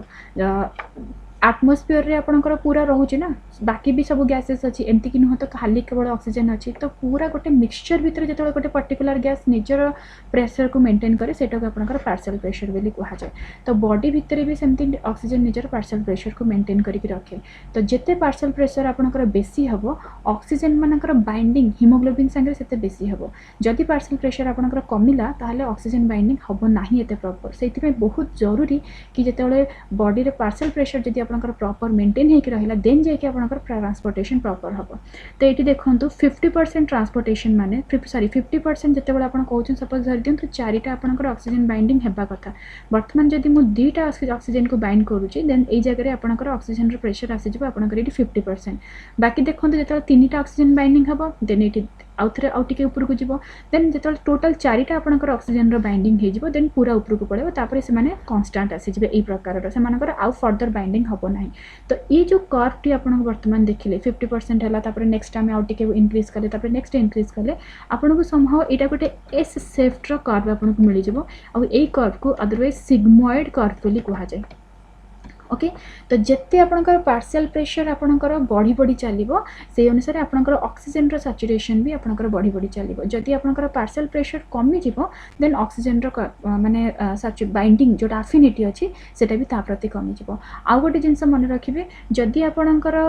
एटमॉस्फेयर रे आपनकर पूरा रहउची ना बाकी भी सब गैसेस अछि एमती कि न तो खाली केवल ऑक्सीजन अछि तो पूरा गोटे मिक्सचर भितर जेतेबेले गोटे पर्टिकुलर गैस निजर प्रेशर को मेंटेन करे सेटा को आपनकर पार्शियल प्रेशर बोली कहा जाए तो बॉडी भितर भी सेमती ऑक्सीजन निजर पार्शियल प्रेशर को मेंटेन करिक रखे तो जेते पार्शियल प्रेशर आपनकर बेसी हबो ऑक्सीजन मानकर बाइंडिंग हीमोग्लोबिन संगे सेते बेसी हबो जदि पार्शियल प्रेशर आपनकर कमिला ताहले ऑक्सीजन बाइंडिंग हबो नाही एते प्रॉपर सेति में बहुत जरूरी कि जेतेबेले बॉडी रे पार्शियल प्रेशर जदि आपनकर प्रॉपर मेंटेन होकर रहिला देन जाके आपनकर ट्रांसपोर्टेशन प्रॉपर हबो। तो एटी देखंतु 50% ट्रांसपोर्टेशन माने सॉरी 50% जते बेला आपन कहउछन सपोज धरि दियंतु चारिटा आपनकर ऑक्सीजन बाइंडिंग हेबा कथा वर्तमान जदि मु दुईटा ऑक्सीजन को बाइंड करूची देन ए जगह रे आपनकर ऑक्सीजन रो प्रेशर आसी जिवो आपनकर एटी 50%। बाकी देखंतु जते तीनटा ऑक्सीजन बाइंडिंग हबो देन एटी आउथरे आउटिके ऊपर को जीवो देन जते टोटल चारिटा आपनकर ऑक्सीजन रो बाइंडिंग हे जीवो देन पूरा ऊपर को पळेबो तापर से माने कांस्टेंट आसी जिवो ए प्रकार रो से मानकर आउ फर्दर बाइंडिंग हबो नाही। तो ये जो कर्व टी आपन वर्तमान देखिले 50% हला तापर नेक्स्ट टाइम आउटिके इंक्रीज करले तापर नेक्स्ट इंक्रीज करले आपन को समहाउ एटा गोटे एस शेप्ड रो कर्व आपन को मिली जिवो आ ए कर्व को अदरवाइज सिग्मोइड कर्व बोली कहा जाय। ओके तो जिते आपनकर पार्शियल प्रेशर आपनकर बढ़ी बढ़ी चलिबो से अनुसार आपनकर ऑक्सीजन रो सैचुरेशन भी आपनकर बढ़ी बढ़ी चलिबो। जदि आपनकर पार्शियल प्रेशर कमी जिवो देन ऑक्सीजन रो माने बाइंडिंग जो एफिनिटी अछि सेटा भी ता प्रति कमी जिवो। आ गोटे जिंस मन रखिबे जदि आपनकर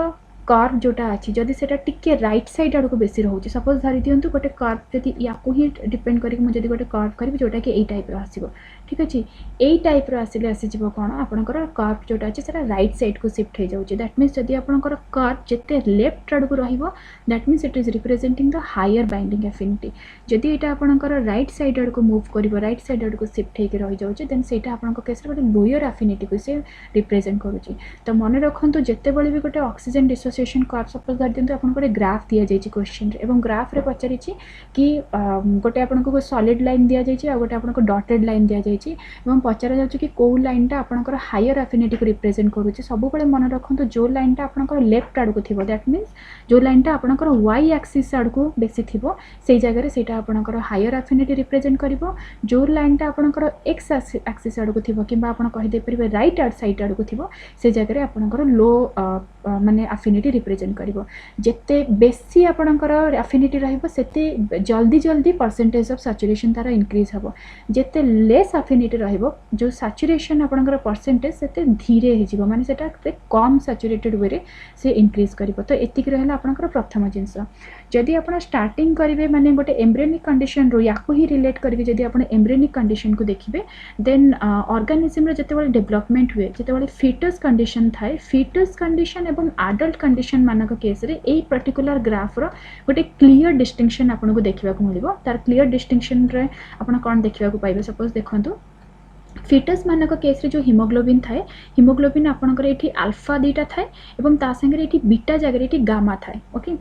कर्व जोटा अच्छी जदि सेटा टिके राइट साइड आड़ को बेसी रोचे सपोज धरी दिंतु गोटे कर्व जदि या ही डिपेंड करी मुझे गोटे कर्व करी जोटा कि ए टाइप रो आसीबो ठीक अछि ए टाइप रो आसीले आसीजिवो कोन आपनकर कर्व जोटा अछि सेटा राइट साइड को शिफ्ट हे जाउछि दैट मींस जदि आपनकर कर्व जेते लेफ्ट आड़ को रहिबो that means it is representing the higher binding affinity. जदि एटा आपनकर राइट साइड आड़ को मूव करिवो राइट साइड आड़ को शिफ्ट हे के रहि जाउछि देन सेटा आपनकर केस रे गोटे लोअर एफिनिटी को से रिप्रेजेंट करूछि। तो मन रखंतु जेते बळे भी गोटे ऑक्सीजन डिसोसिएशन कर्व सपोज धरि दिंतु आपन गोटे ग्राफ दिया जायछि क्वेश्चन रे एवं ग्राफ रे पचारिछि कि गोटे आपन को सॉलिड लाइन दिया जायछि आ गोटे आपन को डॉटेड लाइन दिया जायछि एवं पचारा जाउछि कि को लाइन टा आपनकर हायर एफिनिटी को रिप्रेजेंट करूछि। सब बेले मन रखंतु जो लाइन टा आपनकर लेफ्ट आड़ को थिबो दैट मींस जो लाइन टा आपनकर वाई एक्सिस आड़ को बेसी थिबो सेई जगह रे सेटा आपनकर हायर एफिनिटी रिप्रेजेंट करिवो। जो लाइन टा आपनकर एक्स एक्सिस आड़ को थिबो किबा आपन कहि दे परिबे राइट आड़ साइड आड़ को थिबो से जगह रे आपनकर लो माने एफिनिटी रिप्रेजेंट करिवो। जेते बेसी आपनकर एफिनिटी रहिबो सेते जल्दी जल्दी percentage of saturation Tara increase हबो। जेते लेस एफिनिटी रहिबो जो सैचुरेशन आपनकर परसेंटेज सेते धीरे हे जिवो माने सेटा कम सैचुरेटेड वे रे से इंक्रीज करिवो। तो एतिक रहला आपनकर प्रथम जिंस। जदि आपण स्टार्टिंग करिवे माने गोटे एम्ब्रियोनिक कंडीशन रो याको ही रिलेट करिवे जदि आपण एम्ब्रियोनिक कंडीशन को देखिबे देन ऑर्गेनिज्म रे जते बळे डेवलपमेंट हुए जते बळे फीटस कंडीशन थाए फीटस कंडीशन एवं एडल्ट कंडीशन मानक केस रे ए पर्टिकुलर ग्राफ रो गोटे क्लियर डिस्टिंक्शन आपन को देखिबा को मिलिबो। तार क्लियर डिस्टिंक्शन रे आपण कोन देखिबा को पाइबे सपोज देखंतु फीटस मानक केस रे जो हीमोग्लोबिन थाए हीमोग्लोबिन आपनकर एठी अल्फा दीटा थाए एवं ता संगे एठी बीटा जगह एठी गामा थाए। ओके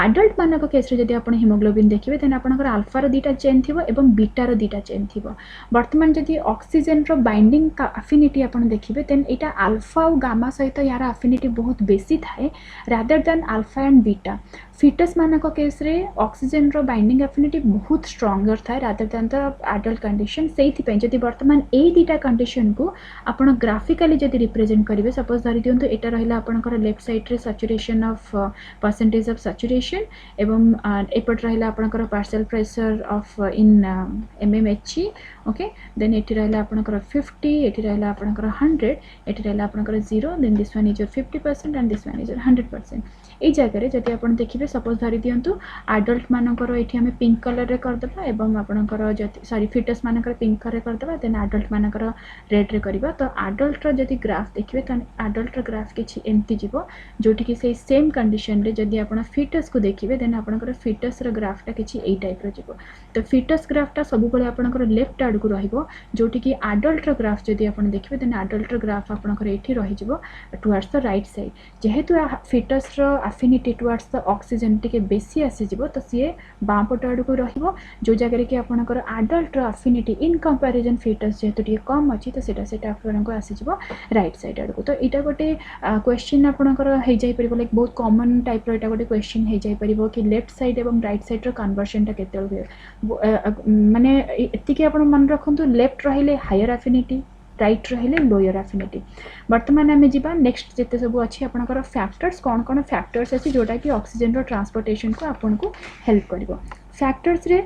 एडल्ट मानक केस रे जदि आपण हीमोग्लोबिन देखिबे देन आपनकर अल्फा रो दीटा चेन थिबो एवं बीटा रो दीटा चेन थिबो। वर्तमान जदि ऑक्सीजन रो बाइंडिंग का एफिनिटी आपण देखिबे देन एटा अल्फा और गामा सहित यार एफिनिटी बहुत बेसी थाए rather than alpha and beta. Foetus मानक केस रे ऑक्सीजन रो बाइंडिंग एफिनिटी बहुत स्ट्रॉन्गर थाए rather than the adult condition. सेहि पय जदि वर्तमान ए दीटा कंडीशन को आपण ग्राफिकली जदि रिप्रेजेंट करिवे सपोज धरि दियंतु एटा रहिला आपनकर लेफ्ट साइड रे saturation of percentage of saturation एवं एपट रहिला आपनकर partial pressure of in mmHg। Okay then एटी रहिला आपनकर 50 एटी रहिला आपनकर 100 एटी रहिला आपनकर 0 then this one is your 50% and this one is your 100%। ए जगह रे जदि आपण देखिबे सपोज धरि दियंतु एडल्ट मानकर एठी हमें पिंक कलर रे कर दबा एवं आपनकर जति सॉरी फीटस मानकर पिंक कलर रे कर दबा देन एडल्ट मानकर रेड रे करबा। तो एडल्ट रो जदि ग्राफ देखिबे त एडल्ट रो ग्राफ किछि एम्ति जिवो जोठी कि से सेम कंडीशन रे जदि आपण फीटस को देखिबे देन आपनकर फीटस रो ग्राफ ता किछि ए टाइप रो जिवो। तो फीटस ग्राफ ता सब बेले आपनकर लेफ्ट आड़ को रहिबो जोठी कि एडल्ट रो ग्राफ जदि आपण देखिबे देन एडल्ट रो ग्राफ आपनकर एठी रहि जिवो टुवर्ड्स द राइट साइड। जेहेतु फीटस रो एफिनिटी टुवर्ड्स द ऑक्सीजन टिके बेसी आसी जिवो तो सिए बाम पट आड़ को रहिबो जो जगह रे कि आपनकर एडल्ट रो एफिनिटी इन कंपैरिजन फीटस जेहेतु टिके कम अछि तो सेटा आपनको आसी जिवो राइट साइड आड़ को। तो एटा गोटे क्वेश्चन आपनकर हे जाई परिबो लाइक बहुत कॉमन टाइप रो एटा गोटे क्वेश्चन हे जाई परिबो कि लेफ्ट साइड एवं राइट साइड रो कन्वर्जन ता केते माने एतिके आपण मन रखंतु लेफ्ट रहिले हायर एफिनिटी राइट रहिले लोअर एफिनिटी। वर्तमान आमे जिबा नेक्स्ट जेते सब अछि आपनकर फैक्टर्स कोन कोन फैक्टर्स अछि जोटा कि ऑक्सीजन रो ट्रांसपोर्टेशन को आपनको हेल्प करिवो। फैक्टर्स रे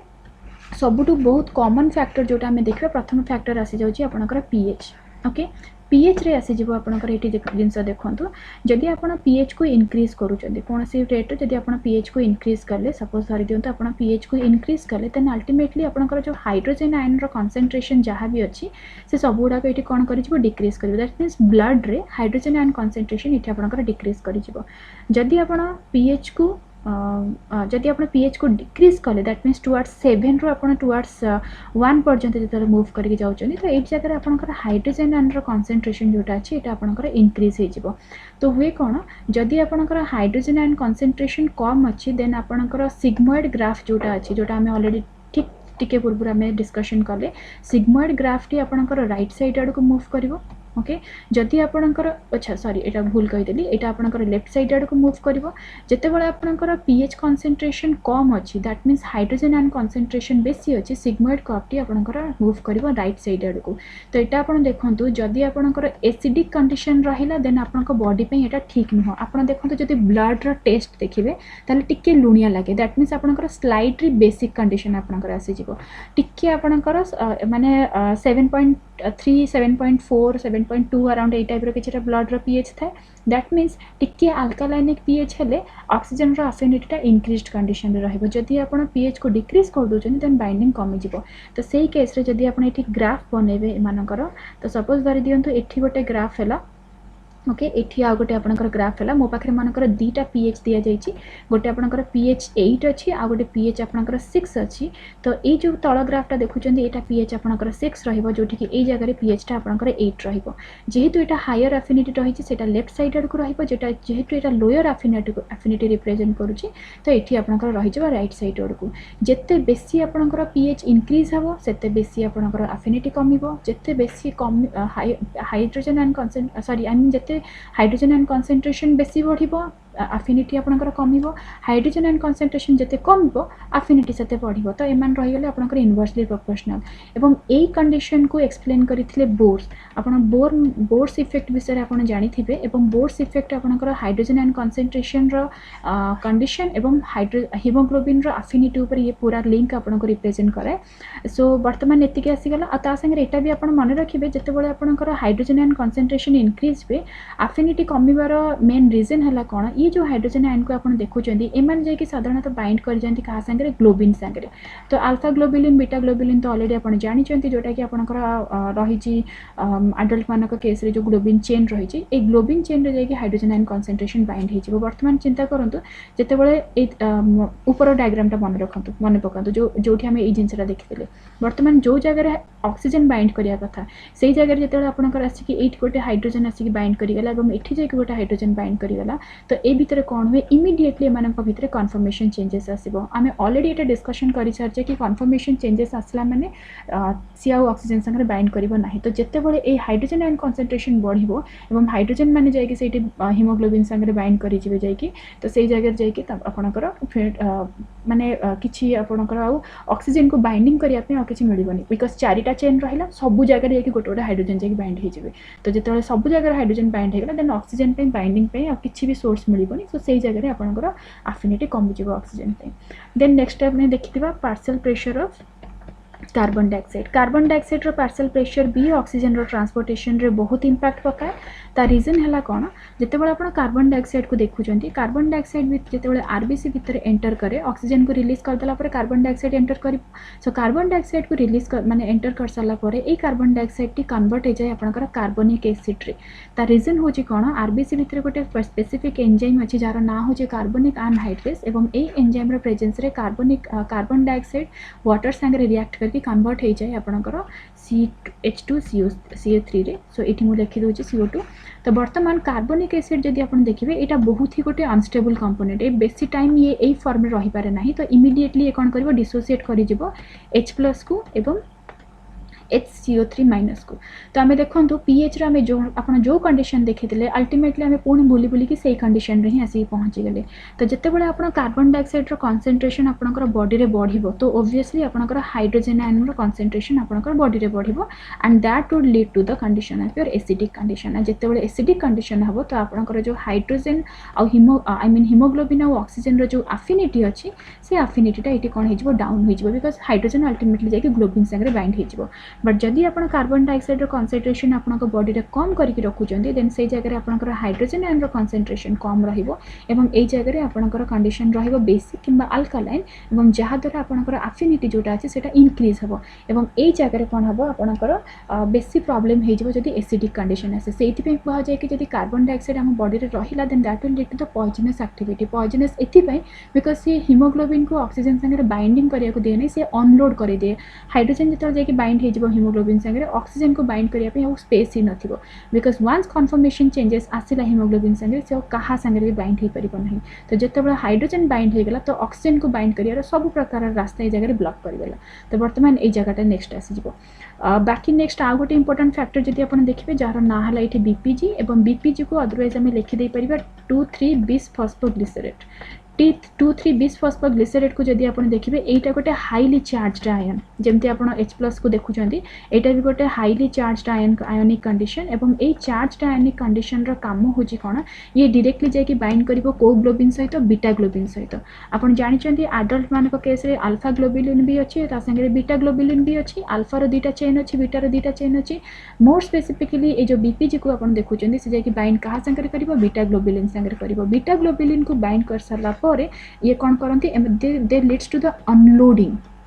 सबुटु बहुत कॉमन फैक्टर जोटा हमें देखबा प्रथम फैक्टर आसी जाउची आपनकर पीएच। ओके पीएच रे आसी जीवो आपनकर एटी जिंस देखंतु जदि आपण पीएच को इंक्रीज करूचंदी कोनसी रेट जदि आपण पीएच को इंक्रीज करले सपोज धरि दियंतु आपण पीएच को इंक्रीज करले देन अल्टीमेटली आपनकर जो हाइड्रोजन आयन रो कंसंट्रेशन जहाँ भी अछि से सब गुडा को एटी कोन करि जीवो डिक्रीज करिवो दैट मींस ब्लड रे हाइड्रोजन आयन कंसंट्रेशन एटी आपनकर डिक्रीज करि जीवो जदि आपण पीएच को जदि आप पीएच को डिक्रीज कले दैट मीन्स टुवर्ड्स 7 रु आपण टुवर्ड्स 1 पर्यंत जो मूव करके जाउछनी तो एई जगह आपनकर हाइड्रोजन आयन रो कंसंट्रेशन जोटा अछि एटा आपनकर इंक्रीज हे जिवो तो हुए कोन जदि आपनकर हाइड्रोजन आयन कंसंट्रेशन कम अछि देन आपनकर सिग्मोइड ग्राफ जोटा अछि जोटा हमें ऑलरेडी ठीक टिके पूर्व हमें डिस्कशन कले सिग्मोइड ग्राफ टी आपनकर राइट साइड आड़ को मूव करिवो ओके जदि आपनकर अच्छा सॉरी एटा भूल कहि देली एटा आपनकर लेफ्ट साइड आड़ को मूव करिवो जते बेले आपनकर पीएच कंसंट्रेशन कम अछि that means hydrogen ion concentration बेसी अछि सिग्मोइड कर्व टी आपनकर मूव करिवो राइट साइड आड़ को तो एटा आपण देखंतु जदि आपनकर एसिडिक कंडीशन रहिला देन आपनकर बॉडी पे एटा ठीक न हो आपण देखंतु जदि ब्लड रो टेस्ट देखिबे ताले टिके लुनिया लागे दैट मींस आपनकर स्लाइटली बेसिक कंडीशन आपनकर आसी जिवो टिके आपनकर माने 7.3 7.4 7.2 अराउंड ए टाइप रो किछटा ब्लड रो पीएच थाए दैट मींस टिके अल्कालाइनिक पीएच हेले ऑक्सीजन रो अफिनिटी इंक्रीज्ड कंडीशन रे रहइबो जदि आपण पीएच को डिक्रीज कर दोछन देन बाइंडिंग कमी जिवो तो सेही केस रे जदि आपण एठी ग्राफ बनेबे मानकर तो सपोज धरि दियंतु एठी गोटे ग्राफ हैला ओके एठी आ गोटे आपनकर ग्राफ हैला मो पाखरे मानकर दीटा पीएच दिया जाईची गोटे आपनकर पीएच 8 अछि आ गोटे पीएच आपनकर 6 अछि तो ए जो तळ ग्राफटा देखुचंदी एटा पीएच आपनकर 6 रहिबो जोठी कि ए जगह रे पीएच टा आपनकर 8 रहिबो जेहेतु एटा हायर एफिनिटी रहिची सेटा लेफ्ट साइड आड़ को रहिबो जेटा जेहेतु एटा लोअर एफिनिटी रिप्रेजेंट करूची तो एठी आपनकर रहि जबो राइट साइड आड़ को जेते बेसी आपनकर पीएच इंक्रीज हबो सेते बेसी आपनकर एफिनिटी कमिबो जेते बेसी कम hydrogen ion concent sorry I mean hydrogen ion concentration बेसी बढ़िबो एफिनिटी आपनकर कमिबो हाइड्रोजन आयन कंसंट्रेशन जते कमिबो एफिनिटी सेते बढ़िबो तो एमान रहि गेले आपनकर इनवर्सली प्रोपोर्शनल एवं एई कंडीशन को एक्सप्लेन करिथिले बोर्स आपण बोर्स इफेक्ट विषय रे आपण जानिथिबे एवं बोर्स इफेक्ट आपनकर हाइड्रोजन आयन कंसंट्रेशन रो कंडीशन एवं हीमोग्लोबिन रो एफिनिटी ऊपर ये पूरा लिंक आपनको रिप्रेजेंट करे सो वर्तमान एतिके आसी गेला आ ता संगे एटा भी आपण मन रखिबे जते बेले आपनकर हाइड्रोजन आयन कंसंट्रेशन इंक्रीज बे एफिनिटी कमिबार मेन रीजन हला कोन ये जो हाइड्रोजन आयन को आपण देखुचंदी एमान जे कि साधारणतः बाइंड कर जंती का संगे ग्लोबिन संगे तो अल्फा ग्लोबुलिन बीटा ग्लोबुलिन तो ऑलरेडी आपण जानि चंती जोटा कि आपनकर रहिची एडल्ट मानक केस रे जो ग्लोबिन चेन रहिची ए ग्लोबिन चेन रे जे कि हाइड्रोजन आयन कंसंट्रेशन बाइंड हिजिबो वर्तमान चिंता करंतु जते बेले ए ऊपर डायग्रामटा मन रखंतु मन पकंतु जो जोठी हम ए जिंसरा देखिले वर्तमान जो जगह रे ऑक्सीजन बाइंड करिया कथा सेही जगह रे जते बेले आपनकर आसी कि 8 गोटे हाइड्रोजन आसी कि बाइंड करि गेला एवं एठी जे कि गोटे हाइड्रोजन बाइंड करि गेला तो ए भितर कोन हुए इमीडिएटली एमानक भितर कन्फर्मेशन चेंजेस आसीबो आमे ऑलरेडी एटा डिस्कशन करि सारचे कि कन्फर्मेशन चेंजेस आसला माने सी आउ ऑक्सीजन संगे बाइंड करिवो नाही तो जते बेले ए हाइड्रोजन आयन कंसंट्रेशन बढ़िबो एवं हाइड्रोजन माने जाय कि सेठी हीमोग्लोबिन संगे बाइंड करि जिवे जाय कि तो सेही जगह जाय कि आपनकर माने किछि आपनकर आ ऑक्सीजन को बाइंडिंग करिया पे आ किछि मिलिबोनी बिकॉज़ चारिटा चेन रहिला सब जगह रे कि गोटे हाइड्रोजन जाय कि बाइंड हे जिवे तो जते बेले सब जगह हाइड्रोजन बाइंड हे गेला देन ऑक्सीजन पे बाइंडिंग पे आ किछि भी सोर्स मिलिबोनी सो सेही जगह रे आपनकर एफिनिटी कम जिवो ऑक्सीजन पे देन नेक्स्ट आपने देखिथिबा partial pressure of carbon dioxide रो पार्शियल प्रेशर भी ऑक्सीजन रो ट्रांसपोर्टेशन रे बहुत इंपैक्ट पकाए ता रीजन हला कोन जते बेले आपण कार्बन डाइऑक्साइड को देखुचंती कार्बन डाइऑक्साइड भी जते बेले आरबीसी भीतर एंटर करे ऑक्सीजन को रिलीज कर देला पर कार्बन डाइऑक्साइड एंटर करी सो कार्बन डाइऑक्साइड को रिलीज कर माने एंटर कर साला पर ए कार्बन डाइऑक्साइड टी कन्वर्ट हे जाय आपनकर कार्बनिक एसिड रे ता रीजन होची कोन आरबीसी भीतर गोटे स्पेसिफिक एंजाइम अछि जार ना होची कार्बनिक अनहाइड्रेस एवं ए एंजाइम रो प्रेजेंस रे कार्बन डाइऑक्साइड वाटर संगे रिएक्ट करके कन्वर्ट हो जाए आपनकर H2CO3 रे सो एठी मु लिखि दोची CO2 तो वर्तमान कार्बनिक एसिड जदि आपण देखिबे एटा बहुत ही गोटे अनस्टेबल कंपोनेंट ए बेसी टाइम ये एई फॉर्म रे रहि पारे नाही तो इमीडिएटली ए कोन करबो डिसोसिएट करि जिवो H+ को एवं HCO3- को तो आमे देखंतु पीएच रे आमे जो आपण जो कंडीशन देखिथिले अल्टीमेटली आमे पुणी बुली बुली कि सेही कंडीशन रे ही आसी पहुंची गेले तो जते बेले आपण कार्बन डाइऑक्साइड रो कंसंट्रेशन आपनकर बॉडी रे बढ़िबो तो ऑब्वियसली आपनकर हाइड्रोजन आयन रो कंसंट्रेशन आपनकर बॉडी रे बढ़िबो and that would lead to the condition of your acidic condition जते बेले एसिडिक कंडीशन हबो तो आपनकर जो हाइड्रोजन आ हीमोग्लोबिन आ ऑक्सीजन रो जो एफिनिटी अछि से एफिनिटीटा एटी कोन हे जिवो डाउन हो जिवो बिकॉज़ हाइड्रोजन अल्टीमेटली जाके ग्लोबिन संगे बाइंड हो जिवो बट जदि आप कार्बन डाइऑक्साइड कॉन्सेंट्रेशन आपन बॉडी रे कम करके रखुचंदी देन से जगह आपनकर हाइड्रोजन आयन कॉन्सेंट्रेशन कम रहिबो एवं एई जगह आपनकर कंडीशन रहिबो बेसिक किंबा अल्कालाइन एवं जहा द्वारा आपनकर एफिनिटी जोटा अछि सेटा इंक्रीज हबो एवं एई जगह कोन हबो आपनकर बेसी प्रॉब्लम हे जबो जदि एसिडिक कंडीशन आसे सेति पे कहा जाय कि जदि कार्बन डाइऑक्साइड हम बॉडी रे रहिला then that will lead to the poisonous activity poisonous एथि पे बिकॉज़ से हीमोग्लोबिन को ऑक्सीजन संगे बाइंडिंग करिया को दिए नै से अनलोड करि दिए हाइड्रोजन जतो जाय कि बाइंड हे जबो हीमोग्लोबिन संगे ऑक्सीजन को बाइंड करिया पे स्पेस ही नथिबो बिकॉज़ वंस कन्फर्मेशन चेंजेस आसिला हीमोग्लोबिन संगे से कहा संगे भी बाइंड हे परिबो नहीं तो जते बळे हाइड्रोजन बाइंड हे गेला तो ऑक्सीजन को बाइंड करिया सब प्रकार रास्ता ए जगह ब्लॉक कर देला तो वर्तमान ए जगहटा नेक्स्ट आसी जबो बाकी नेक्स्ट आ गोटे इंपोर्टेंट फैक्टर जदि आपण देखिबे जार ना हला इठी बीपीजी एवं बीपीजी को अदरवाइज हम लिखि दे परिबा 2,3-bis फॉस्फोग्लिसरेट T2,3-bis फॉस्फोग्लिसरेट को जदि आपण देखिबे एटा गोटे हाईली चार्ज्ड आयन जेमति आपण H+ को देखुचंदी एटा भी गोटे highly charged ion ionic condition एवं ए चार्ज्ड आयोनिक कंडीशन रो काम होची कोन ये डायरेक्टली जाय कि बाइंड करिवो को ग्लोबिन सहित बीटा ग्लोबिन सहित आपण जानिचंदी एडल्ट मानको केस रे अल्फा ग्लोबुलिन भी अछि ता संगे बीटा ग्लोबुलिन भी अछि अल्फा रो दुटा चेन अछि बीटा रो दुटा चेन अछि मोर स्पेसिफिकली ए जो बीपीजी को आपण देखुचंदी से जाय कि बाइंड कहा संगे करिवो बीटा ग्लोबुलिन संगे करिवो बीटा ग्लोबुलिन को बाइंड कर सरला पर ये कौन करती दे लीड्स टू द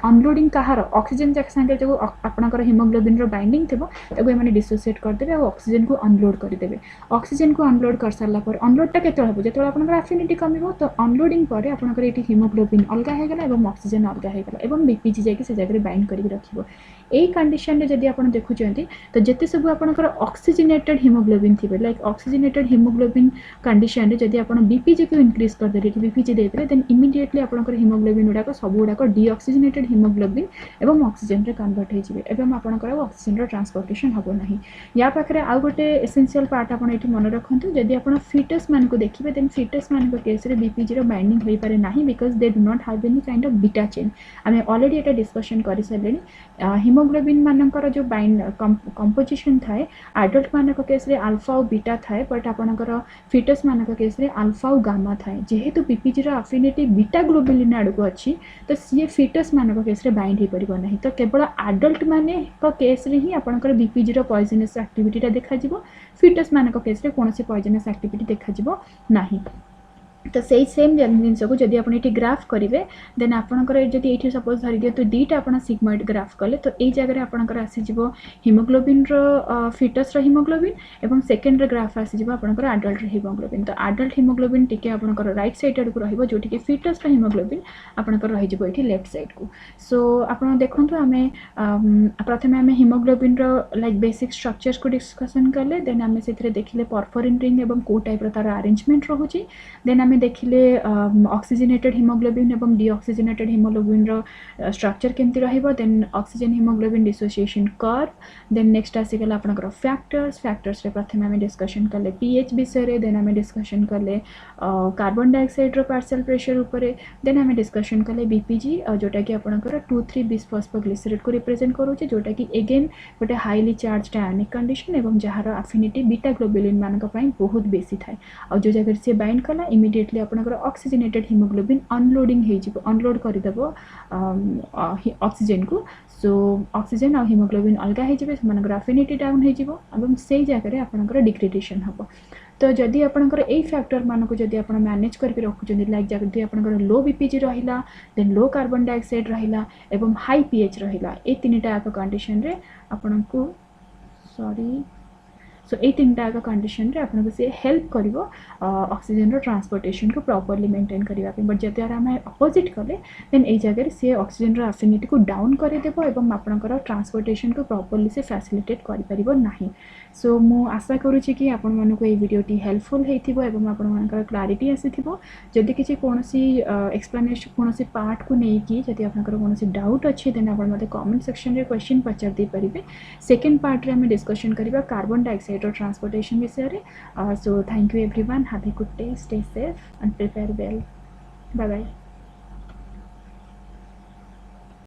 अनलोडिंग कहार ऑक्सीजन जक संगे जो आपनकर हीमोग्लोबिन रो बाइंडिंग थेबो ताको एमाने डिसोसिएट कर देबे और ऑक्सीजन को अनलोड कर देबे ऑक्सीजन को अनलोड कर सरला पर अनलोडटा केते हबो जेतो आपनकर एफिनिटी कमिवो तो अनलोडिंग पर आपनकर एटी हीमोग्लोबिन अलगा हे गेला एवं ऑक्सीजन अलगा हे गेला एवं बीपीजी जाके से जगह बाइंड करि रखिबो ए कंडीशन रे जदि आपण देखुचंती तो जते सब आपनकर ऑक्सीजनेटेड हीमोग्लोबिन थिबे लाइक ऑक्सीजनेटेड हीमोग्लोबिन कंडीशन रे जदि आपण बीपीजी को इंक्रीज कर देले बीपीजी देबे देन इमीडिएटली आपनकर हीमोग्लोबिन उडा को सब उडा को डीऑक्सीजनेटेड हीमोग्लोबिन एवं ऑक्सीजन रे कन्वर्ट हे जिवे एवं आपनकर ऑक्सीजन रो ट्रांसपोर्टेशन हबो नाही या पाखरे आ गोटे एसेंशियल पार्ट आपण एठी मन रखंतु जदि आपण फीटस मान को देखिबे देन फीटस मान को केस रे बीपीजी रो बाइंडिंग होई पारे नाही because they do not have any kind of beta chain हमें ऑलरेडी एटा डिस्कशन करि सलेनी हीमोग्लोबिन मानकर जो बाइंड कंपोजिशन थाए एडल्ट मानक केस रे अल्फा और बीटा थाए बट आपनकर फीटस मानक केस रे अल्फा और गामा थाए जेहेतु बीपीजी रो एफिनिटी बीटा ग्लोबुलिन आडको अछि तो सी फीटस मानक केस रे बाइंड हे परिबो नाही तो केवल एडल्ट माने को केस रे ही आपनकर बीपीजी रो पॉइजनस एक्टिविटी देखा जिवो फीटस मानक केस रे कोनोसी पॉइजनस एक्टिविटी देखा जिवो नाही तो सही सेम जिनस को जदि आप ग्राफ करेंगे देन आपंकर जब ये सपोज धरी दिए तो दुईटा आप सिग्मॉइड ग्राफ कले तो यही जगह आपंकर आसीज हीमोग्लोबिन फीटस हीमोग्लोबिन एवं सेकेंड ग्राफ आसीज आपंकर एडल्ट हीमोग्लोबिन तो एडल्ट हीमोग्लोबिन टिके आपंकर राइट साइड आड़ को रही जो कि फीटस हीमोग्लोबिन आपंकर रही लेफ्ट साइड को सो आप देखो आम प्रथम आम हीमोग्लोबिन लाइक बेसिक स्ट्रक्चर्स को डिस्कसन कले देन आम से देखिले परफोरिन रिंग एवं को टाइप तार अरेंजमेंट रोचे देन आम देखिले ऑक्सीजनेटेड हीमोग्लोबिन एवं डीऑक्सीजनेटेड हीमोग्लोबिन स्ट्रक्चर केमती रहिबो then oxygen haemoglobin dissociation curve then next आसीगला आपनकर फैक्टर्स रे प्रथम आम डिस्कशन कले पीएच विषय रे देन आम डिस्कशन कले कार्बन डाइऑक्साइड रो पार्शियल प्रेशर ऊपर देन आम डिस्कशन कले बीपीजी जोटा कि आपनकर 2,3-bis फॉस्फोग्लिसरेट को रिप्रेजेंट करूचे जोटा कि अगेन गोटे हाईली चार्ज्ड आयनिक कंडीशन एवं जहार एफिनिटी बीटा ग्लोबुलिन मानक पई बहुत बेसी थाए और जो जगह से बाइंड कला इमीडिएटली आपनकर ऑक्सीजनेटेड हीमोग्लोबिन अनलोडिंग हे जिवो अनलोड कर देबो ऑक्सीजन को सो ऑक्सीजन और हीमोग्लोबिन अलगा हे जिवे मानकर एफिनिटी डाउन हे जिवो एवं सेही जगह रे आपनकर डिग्रेडेशन हबो तो जदि आपनकर ए फैक्टर मान को जदि आपण मैनेज करके रखुचंदी लाइक जदि आपनकर लो बीपीजी रहिला देन लो कार्बन डाइऑक्साइड रहिला एवं हाई पीएच रहिला ए तीनटा एक कंडीशन रे आपनको सो ये तीन टाइप कंडीशन रे आपन से हेल्प करिवो ऑक्सीजन रो ट्रांसपोर्टेशन को प्रॉपर्ली मेंटेन करिवा पे बट जति आम अपोजिट कले देन ए जगह से ऑक्सीजन रो एफिनिटी को डाउन करि देबो एवं आपनकर ट्रांसपोर्टेशन को प्रॉपर्ली से फैसिलिटेट करि परिबो नाही सो मु आशा करूची कि आपण मानको ए वीडियोटी हेल्पफुल हेतिबो एवं आपण मानकर क्लैरिटी आसीथिबो जदि किछि कोनोसी एक्सप्लेनेशन कोनोसी पार्ट को नै कि जदि आपनकर कोनोसी डाउट अछि देन आपण मते कमेंट सेक्शन रे क्वेश्चन पचार दे परिबे सेकंड पार्ट रे हम डिस्कशन करिबा कार्बन डाइऑक्साइड और ट्रांसपोर्टेशन विषय रे so thank you everyone have a good day stay safe and prepare well bye bye.